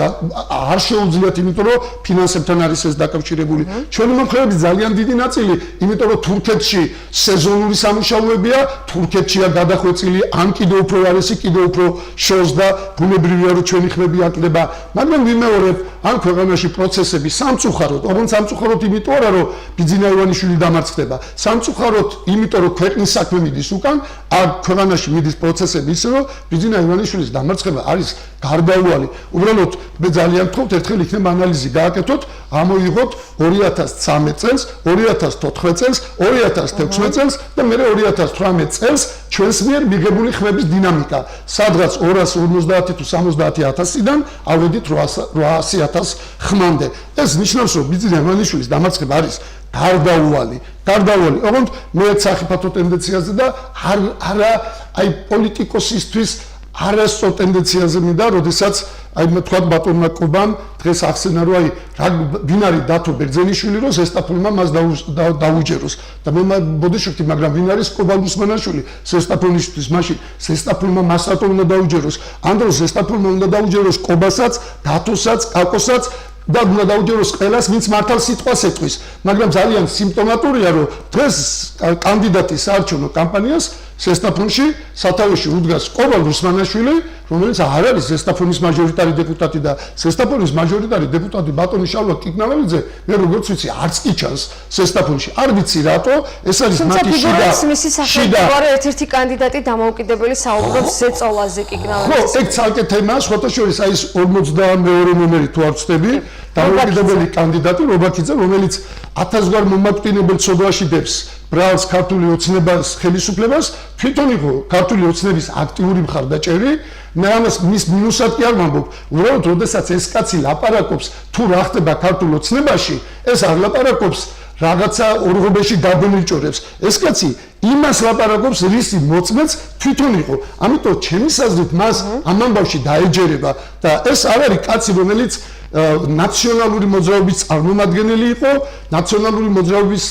არ შეუძლიათ, იმიტომ რომ ფინანსებთან არის ეს დაკავშირებული. ჩვენი მომხრეების ძალიან დიდი ნაწილი, იმიტომ რომ თურქეთში სეზონური სამუშაოებია, თურქეთშია გადახვეწილი, ან კიდევ უფრო არესი, კიდევ უფრო შორს და ბუნებრივია რომ ჩვენი ხმები აკლდება. მაგრამ ვიმეორებ, ამ ქვეყანაში პროცესები სამწუხაროდ, ოღონდ სამწუხაროდ იმიტომ არა, რომ ბიძინა ივანიშვილი დამარცხდება. სამწუხაროდ იმიტომ რომ ქვეყნის საქმე მიდის უკან, არ ქვეყანაში მიდის პროცესები ისე რომ ბიძინა ივანიშვილის დამარცხება არის გარდაუვალი. უბრალოდ მე ძალიან ვთქვით, ერთხელ იქნება ანალიზი გააკეთოთ, ამოიღოთ 2013 წელს, 2014 წელს, 2016 წელს და მე 2018 წელს ჩვენს მიერ მიღებული ხმების დინამიკა, სადღაც 250 თუ 70,000-დან ავედით 800,000 ხმამდე. ეს ნიშნავს, რომ ბიძინა ივანიშვილის დამარცხება არის გარდაუვალი. ოღონდ მე სახიფათო ტენდენციაზე და არა აი პოლიტიკოსისთვის არასწორ ტენდენციაზე მინდა, როდესაც აი თქვა ბატონმა კობამ დღეს ახსენა, რომ აი ვინ არის დათო ბერძენიშვილი, რომ ზესტაფონმა მას დაუჯეროს და მე ბოდიშევთი, მაგრამ ვინ არის კობა ლუსმანაშვილი ზესტაფონიშვილის, მაშინ ზესტაფონმა მას რატომ უნდა დაუჯეროს? ამ დროს ზესტაფონმა უნდა დაუჯეროს კობასაც, დათოსაც, კაკოსაც და უნდა დაუჯეროს ყველას, ვინც მართალ სიტყვას ეტყვის. მაგრამ ძალიან სიმპტომატურია, რომ დღეს კანდიდატის საარჩევნო კამპანიას ზესტაფონში სათავეში უდგას კობა ლუსმანაშვილი, რომელიც არ არის ზესტაფონის მაჟორიტარი დეპუტატი და ზესტაფონის მაჟორიტარი დეპუტატი ბატონი შალვა კიკნაველიძე, მე როგორც ვიცი, არც კი ჩანს ზესტაფონში. არ ვიცი რატო, ეს არის მათი
შიდა ერთ-ერთი კანდიდატი დამოუკიდებელი საუბრობს ზეწოლაზე კიკნაველიძე.
ხო, ეგ ცალკე თემაა, სხვათა შორის აი ეს 42 ნომერი თუ არ ვწდები, დამოუკიდებელი კანდიდატი რობაქიძე, რომელიც 1000-გვარ მომაკვდინებელ ცოდვაში დებს ბრალს ქართული ოცნებას ხელისუფლებას, თვითონ იყო ქართული ოცნების აქტიური მხარდაჭერი. მე ამას მის მინუსად კი არ ვამბობ, უბრალოდ როდესაც ეს კაცი ლაპარაკობს თუ რა ხდება ქართულ ოცნებაში, ეს არ ლაპარაკობს რაღაცა ორღობეში დაბნიჭორებს. ეს კაცი იმას ლაპარაკობს, რისი მოწმეც თვითონ იყო. ამიტომ ჩემი საზრით მას ამ ამბავში დაეჯერება და ეს არ არის კაცი, რომელიც ნაციონალური მოძრაობის წარმომადგენელი იყო, ნაციონალური მოძრაობის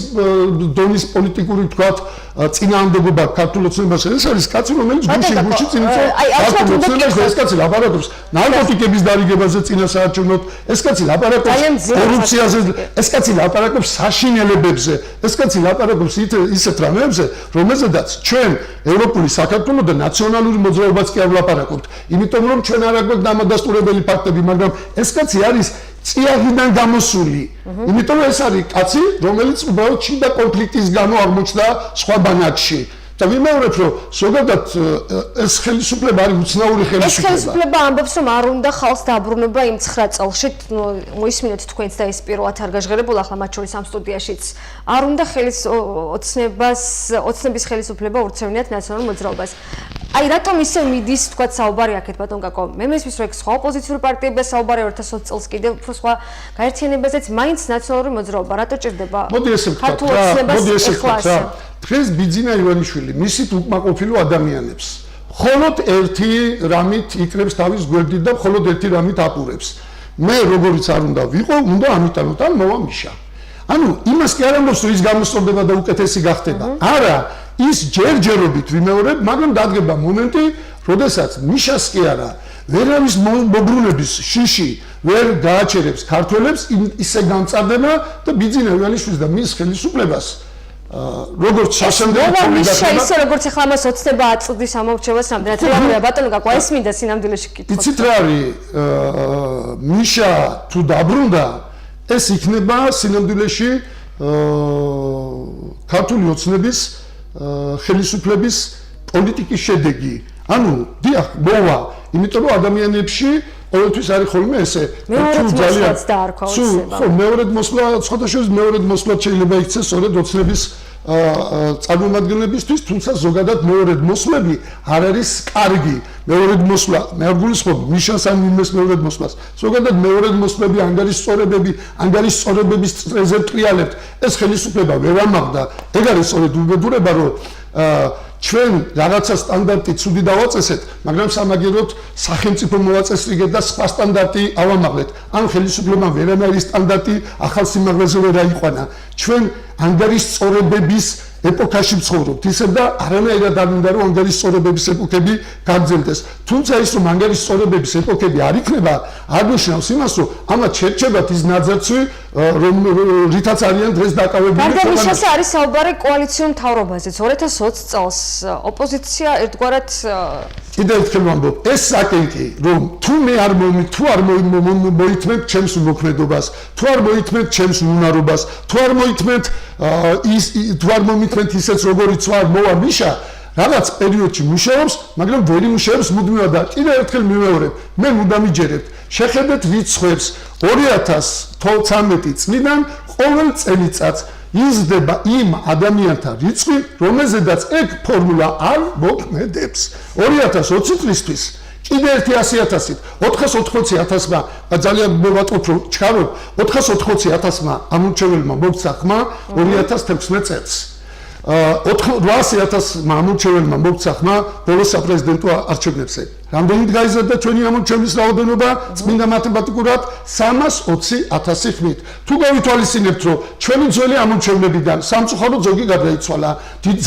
დონის პოლიტიკური თქვათ წინააღმდეგობა ქართულ ოცნებაში. ეს არის კაცი, რომელიც გუში წინიწევს ქართულ ოცნებას და ეს კაცი ლაპარაკობს ნარკოტიკების დარიგებაზე წინასაარჩევნოდ, ეს კაცი ლაპარაკობს კორუფციაზე, ეს კაცი ლაპარაკობს საშინელებებზე, ეს კაცი ლაპარაკობს ისეთ რამეებზე, რომელზედაც ჩვენ ევროპული საქართველო და ნაციონალური მოძრაობაც კი არ ვლაპარაკობთ. იმიტომ რომ ჩვენ არ აგვაქვს დამადასტურებელი ფაქტები, მაგრამ ეს კაცი არის წიაღიდან გამოსული. იმიტომ რომ ეს არის კაცი, რომელიც უბრალოდ შიდა კონფლიქტის გამო აღმოჩნდა სხვა ბანაკში. და ვიმეორებ, რომ ზოგადად ეს ხელისუფლება არის უცნაური ხელისუფლება.
ეს ხელისუფლება ამბობს, რომ არ უნდა ხალხს დაბრუნება იმ 9 წელში, მოისმინეთ თქვენც და ეს პირველად არ გაჟღერებულა, ახლა მათ შორის ამ სტუდიაშიც. არ უნდა ოცნების ხელისუფლება ურჩევნიათ ნაციონალურ მოძრაობას. აი რატომ ისე მიდის თქვა საუბარი აქეთ ბატონ კაკო? მე მესმის რომ სხვა ოპოზიციური პარტიებია საუბარი 2020 წელს კიდევ უფრო სხვა გაერთიანებაზეც მაინც ნაციონალური მოძრაობა რატო ჭირდება?
მოდი ესე ვთქვა რა. დღეს ბიძინა ივანიშვილი მისით უკმაყოფილო ადამიანებს მხოლოდ ერთი რამით იკრებს თავის გვერდით და მხოლოდ ერთი რამით აპურებს. მე როგორიც არ უნდა ვიყო, უნდა ამიტანოთ ან მოვა მიშა. ანუ იმას კი არ ამბობს, რომ ის გამოსწორდება და უკეთესი გახდება. არა, ის ჯერჯერობით ვიმეორებ, მაგრამ დადგება მომენტი, როდესაც მიშას კი არა ვერავის მოგრუნების შიში ვერ გააჩერებს ქართველებს ისე გამწარდება და ბიძინა ველიშვილს და მის ხელისუფლებას როგორც სასამდელი
მიშა ისე როგორც ახლა მას ოცნება აწვდის ამორჩევას რამდენად რეალურია ბატონო გაკვა ეს მინდა სინამდვილეში კითხოთ
იცით რა არის მიშა თუ დაბრუნდა ეს იქნება სინამდვილეში ქართული ოცნების ხელისუფლების პოლიტიკის შედეგი ანუ დიახ მოვა იმიტომ რომ ადამიანებში ყოველთვის არის ხოლმე ესე
მეორედ მოსვლაც დაარქვა ოცნება
ხო მეორედ მოსვლა სხვადასხვა მეორედ მოსვლა შეიძლება იქცეს სწორედ ოცნების წარმომადგენლებისთვის თუმცა ზოგადად მეორედ მოსვლები არ არის კარგი მეორედ მოსვლა მე არ გულისხმობ მიშას ან იმეს მეორედ მოსვლას ზოგადად მეორედ მოსვლები ანგარის სწორებების წრეზე ტრიალებთ ეს ხელისუფლება ვერ ამაღდა ეგ არის სწორედ უბედურება რომ ჩვენ რაღაცა სტანდარტი ცუდი დავაწესეთ, მაგრამ სამაგიეროდ სახელმწიფო მოვაწესრიგეთ და სხვა სტანდარტი ავამაღლეთ. ან ხელისუფლებამ ვერანაირი სტანდარტი ახალ სიმაღლეზე ვერ აიყვანა. ჩვენ ანგარის სწორებების ეპოქაში ვცხოვრობთ, ისევ და არანაირად არ უნდა რომ ანგარის სწორებების ეპოქები გაგრძელდეს. თუმცა ის რომ ანგარის სწორებების ეპოქები არ იქნება, არ ნიშნავს იმას, რომ ამათ შერჩებათ ის ნაძერცვი, რომ რითაც არიან დღეს დაკავებული.
გარდამიშას არის საუბარი კოალიციურ მთავრობაზეც 2020 წელს ოპოზიცია ერთგვარად
კიდევ ერთხელ ვამბობ, ეს საკენკი, რომ თუ მე არ მოითმეთ ჩემს მოქმედობას, თუ არ მოითმეთ ჩემს უნარობას, თუ არ მოითმეთ თუ არ მომითმეთ ისეც როგორიც ვარ მოვა მიშა, რაღაც პერიოდში მუშაობს, მაგრამ ვერ იმუშავებს მუდმივად და კიდევ ერთხელ მივეორებ, მე უნდა მიჯერებთ, შეხედეთ რიცხვებს 2013 წლიდან ყოველ წელიწადს იზრდება იმ ადამიანთა რიცხვი, რომელზედაც ეგ ფორმულა არ მოქმედებს. 2020 წლისთვის კიდე 100,000-ით 480,000-მა ძალიან მოვატყობ რომ ჩქარობ 480,000-მა ამორჩეველმა მოგცა ხმა 2016 წელს. 800,000-მა ამორჩეველმა მოგცა ხმა ბოლოს საპრეზიდენტო არჩევნებზე. რამდენით გაიზარდა ჩვენი ამორჩევლის რაოდენობა წმინდა მათემატიკურად 320,000 ხმით. თუ გავითვალისწინებთ რომ ჩვენი ძველი ამორჩევნებიდან სამწუხაროდ ზოგი გარდაიცვალა,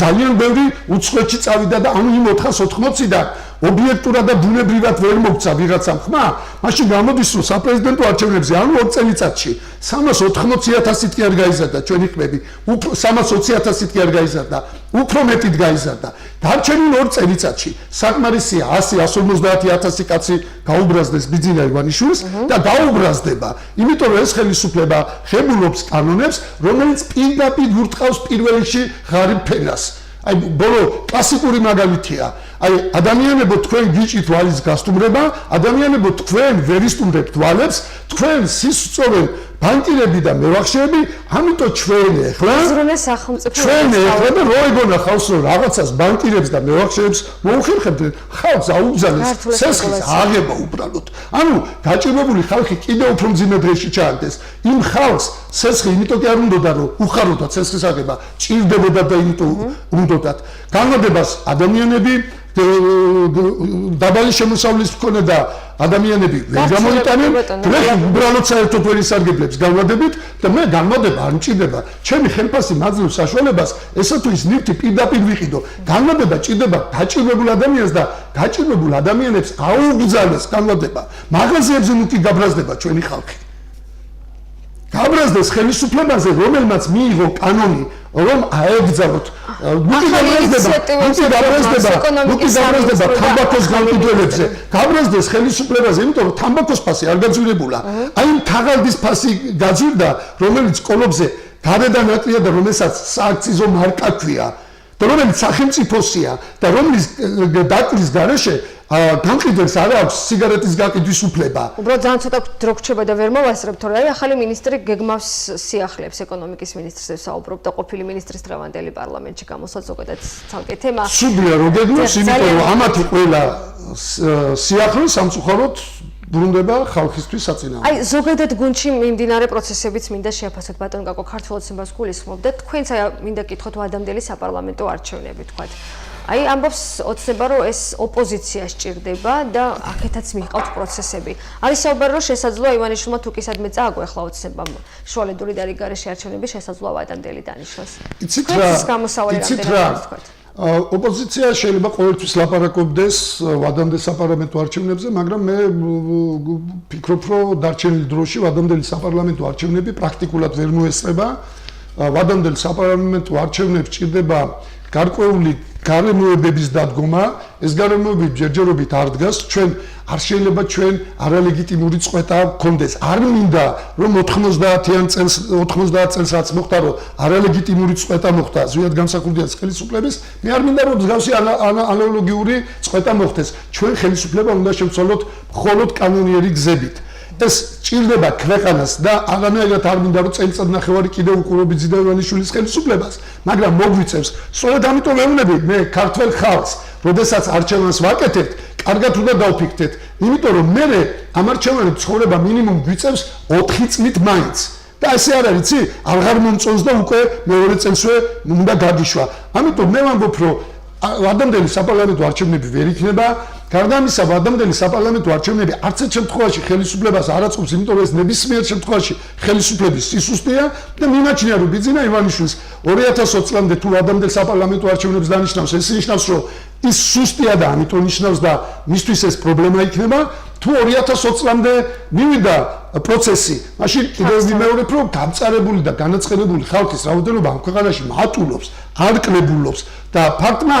ძალიან ბევრი უცხოეთში წავიდა და ანუ იმ 480-დან ობიექტურად და ბუნებრივად ვერ მოგცა ვიღაცამ ხმა, მაშინ გამოდის რომ საპრეზიდენტო არჩევნებზე ანუ 2 წელიწადში 380,000-ით კი არ გაიზარდა ჩვენი ხმები, 320,000-ით კი არ გაიზარდა, უფრო მეტით გაიზარდა. დარჩენილ 2 წელიწადში საკმარისია 100-150,000 კაცი გაუბრაზდეს ბიძინა ივანიშვილს და გაუბრაზდება, იმიტომ რომ ეს ხელისუფლება ხებულობს კანონებს, რომელიც პირდაპირ ურტყავს პირველ რიგში ღარიბ ფენას. აი ბოლო კლასიკური მაგალითია. აი ადამიანებო თქვენ გიჭით ვალის გასტუმრება, ადამიანებო თქვენ ვერ ისტუმრებთ ვალებს, თქვენ სისწორენ ბანკირები და მევახშეები, ამიტომ ჩვენ ეხლა ჩვენ ეხლა და რო ეგონა ხავს რომ რაღაცას ბანკირებს და მევახშეებს მოუხერხებთ, ხალხს აუგზავნეს სესხის აღება უბრალოდ. ანუ გაჭირვებული ხალხი კიდევ უფრო მძიმე დღეში ჩააგდეს. იმ ხალხს სესხი იმიტომ კი არ უნდოდა რომ უხაროდათ სესხის აღება, ჭირდებოდა და იმიტომ უნდოდათ. განმადებას ადამიანები დაბალი შემოსავლის მქონე და ადამიანები ვერ გამოიტანენ, დღეს უბრალოდ საერთოდ ვერ ისარგებლებს განმადებით და მე განმადება არ მჭირდება. ჩემი ხელფასი მაძლევს საშუალებას, ესა თუ ის ნივთი პირდაპირ ვიყიდო. განმადება ჭირდება გაჭირვებულ ადამიანს და გაჭირვებულ ადამიანებს აუგზავნეს განმადება. მაღაზიებზე ნუ კი გაბრაზდება ჩვენი ხალხი. გაბრაზდეს ხელისუფლებაზე, რომელმაც მიიღო კანონი, რომ აეგზავნოთ. ნუკი გაბრაზდება თამბაქოს გამყიდველებზე. გაბრაზდეს ხელისუფლებაზე, იმიტომ რომ თამბაქოს ფასი არ გაძვირებულა. აი იმ თაღალდის ფასი გაძვირდა, რომელიც კოლობზე გარედან აკრია და რომელსაც სააქციზო მარკა ქვია. და რომელიც სახელმწიფოსია და რომლის დაკლის გარეშე გამყიდველს არ აქვს სიგარეტის გაკიდვის უფლება.
უბრალოდ ძალიან ცოტა დრო გრჩება და ვერ მოვასწრებ, თორე აი ახალი მინისტრი გეგმავს სიახლეებს ეკონომიკის ministrს საუბრობ და ყოფილი ministris დღევანდელი პარლამენტში გამოსვლა ზოგადად ცალკე თემა.
სუბლია რო გეგმავს, იმიტომ რომ ამათი ყველა სიახლე სამწუხაროდ ბრუნდება ხალხისთვის საწინააღმდეგო.
აი ზოგადად გუნდში მიმდინარე პროცესებიც მინდა შეაფასოთ ბატონ გაკო ქართულ ოცნებას გულისხმობ და თქვენც აი მინდა კითხოთ ვადამდელი საპარლამენტო არჩევნები თქვათ. აი ამბობს ოცნება რომ ეს ოპოზიცია სჭირდება და აქეთაც მიჰყავთ პროცესები. არის საუბარი რომ შესაძლოა ივანიშვილმა თუ კი სადმე წააგო ახლა ოცნებამ შუალედური და რიგგარეშე არჩევნების შესაძლოა ვადამდელი დანიშნოს.
იცით რა? ოპოზიცია შეიძლება ყოველთვის ლაპარაკობდეს ვადამდე საპარლამენტო არჩევნებზე, მაგრამ მე ვფიქრობ, რომ დარჩენილ დროში ვადამდელი საპარლამენტო არჩევნები პრაქტიკულად ვერ მოესწრება. ვადამდელ საპარლამენტო არჩევნებს ჭირდება გარკვეული გარემოებების დადგომა, ეს გარემოებები ჯერჯერობით არ დგას, ჩვენ არ შეიძლება ჩვენ არალეგიტიმური წყვეტა გქონდეს. არ მინდა რომ 90 წელს რაც მოხდა, რომ არალეგიტიმური წყვეტა მოხდა ზვიად გამსახურდიას ხელისუფლების, მე არ მინდა რომ მსგავსი ანალოგიური წყვეტა მოხდეს. ჩვენ ხელისუფლება უნდა შევცვალოთ მხოლოდ კანონიერი გზებით. ეს ჭირდება ქვეყანას და აღანაირად არ მინდა რომ წელიწად ნახევარი კიდევ უყურებთ ზიდევანიშვილის ხელისუფლებას, მაგრამ მოგვიწევს. სწორედ ამიტომ ვეუბნები მე ქართველ ხალხს, როდესაც არჩევანს ვაკეთებთ, კარგად უნდა დავფიქრდეთ, იმიტომ რომ მე ამ არჩევანებს ცხოვრება მინიმუმ გვიწევს 4 წლით მაინც. და ესე არ არის, იცი? აღარ მომწონს და უკვე მეორე წელსვე უნდა გაგიშვა. ამიტომ მე ვამბობ, რომ ვადამდელი საპარლამენტო არჩევნები ვერ იქნება. გარდა ამისა, ვადამდელი საპარლამენტო არჩევნები არც ერთ შემთხვევაში ხელისუფლებას არ აწყობს, იმიტომ რომ ეს ნებისმიერ შემთხვევაში ხელისუფლების სისუსტეა და მიმაჩნია, რომ ბიძინა ივანიშვილს 2020 წლამდე თუ ვადამდელ საპარლამენტო არჩევნებს დანიშნავს, ეს ნიშნავს, რომ ის სუსტია და ამიტომ ნიშნავს და მისთვის ეს პრობლემა იქნება. თუ 2020 წლამდე მივიდა პროცესი, მაშინ კიდევ ვიმეორებ, რომ გამწარებული და განაწყენებული ხალხის რაოდენობა ამ ქვეყანაში მატულობს, არ კლებულობს და ფაქტმა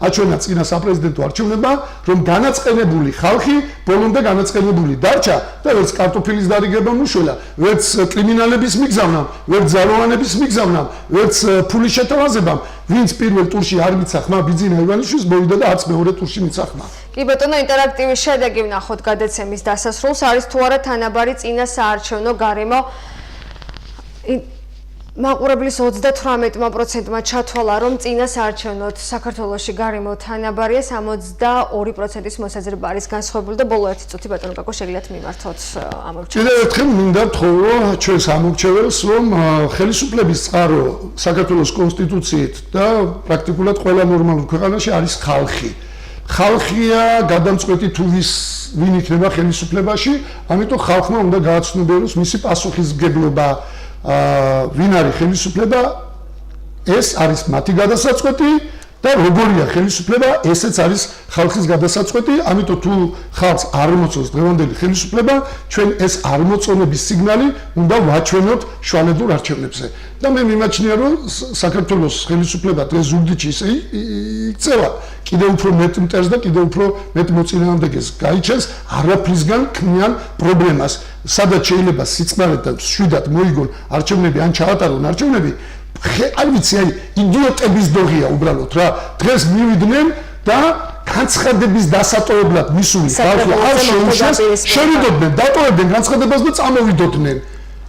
აჩვენა წინა საპრეზიდენტო არჩევნებმა, რომ განაწყენებული ხალხი ბოლომდე განაწყენებული დარჩა და ვერც კარტოფილის დარიგება მუშველა, ვერც კრიმინალების მიგზავნამ, ვერც ძალოვანების მიგზავნამ, ვერც ფულის შეთავაზებამ, ვინც პირველ ტურში არ მიცა ხმა ბიძინა ივანიშვილს, მოვიდა და არც მეორე ტურში მიცა ხმა.
კი ბატონო, ინტერაქტივის შედეგი ვნახოთ გადაცემის დასასრულს, არის თუ არა თანაბარი წინა საარჩევნო გარემო. მაყურებლის 38%-მა ჩათვალა, რომ წინა საარჩევნოდ საქართველოში გარემო თანაბარია, 62%-ის მოსაზრება არის განსხვავებული და ბოლო 1 წუთი ბატონო კაკო შეგიძლიათ მიმართოთ ამორჩეველს.
კიდევ ერთხელ მინდა ვთხოვო ჩვენს ამორჩეველს, რომ ხელისუფლების წყარო საქართველოს კონსტიტუციით და პრაქტიკულად ყველა ნორმალურ ქვეყანაში არის ხალხი. ხალხია გადამწყვეტი თუ ვინ იქნება ხელისუფლებაში, ამიტომ ხალხმა უნდა გააცნობიეროს მისი პასუხისმგებლობა. ვინ არის ხელისუფლება, ეს არის მათი გადასაწყვეტი და როგორია ხელისუფლება, ესეც არის ხალხის გადასაწყვეტი. ამიტომ თუ ხალხს არ მოწონს დღევანდელი ხელისუფლება, ჩვენ ეს არ მოწონების სიგნალი უნდა ვაჩვენოთ შვალედურ არჩევნებზე. და მე მიმაჩნია, რომ საქართველოს ხელისუფლება დღეს ზუგდიდში ისე იქცევა, კიდევ უფრო მეტ მტერს და კიდევ უფრო მეტ მოწინააღმდეგეს გაიჩენს, არაფრისგან ქმნიან პრობლემას. სადაც შეიძლება სიწყნარედ და შვიდად მოიგონ არჩევნები, ან ჩაატარონ არჩევნები, არ ვიცი, აი იდიოტების დოღია უბრალოდ რა. დღეს მივიდნენ და განცხადების დასატოვებლად მისული ხალხი არ შეუშვეს, შევიდოდნენ, დატოვებდნენ განცხადებას და წამოვიდოდნენ.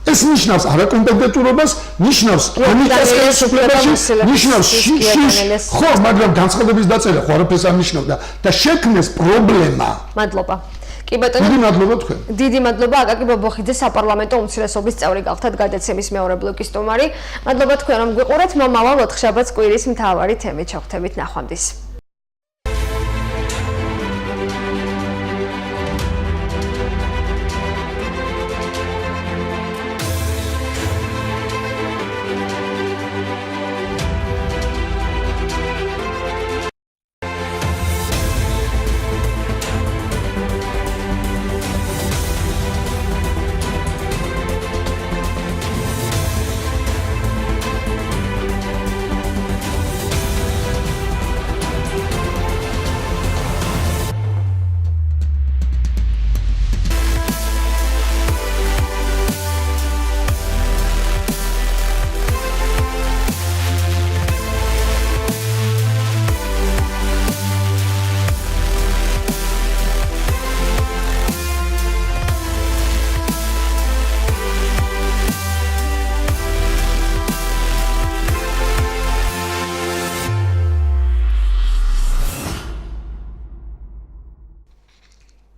ეს ნიშნავს არაკომპეტენტურობას, ნიშნავს პანიკას ხელისუფლებაში, ნიშნავს შიშს, ხო, მაგრამ განცხადების დაწერა ხო არაფერს არ ნიშნავდა და შექმნეს პრობლემა.
მადლობა. კი ბატონო.
დიდი მადლობა თქვენ.
დიდი მადლობა აკაკი ბობოხიძე, საპარლამენტო უმცირესობის წევრი გახდათ გადაცემის მეორე ბლოკის სტუმარი. მადლობა თქვენ რომ გვიყურეთ. მომავალ 4 შაბათს კვირის მთავარი თემით ჩავხვდებით ნახვამდის.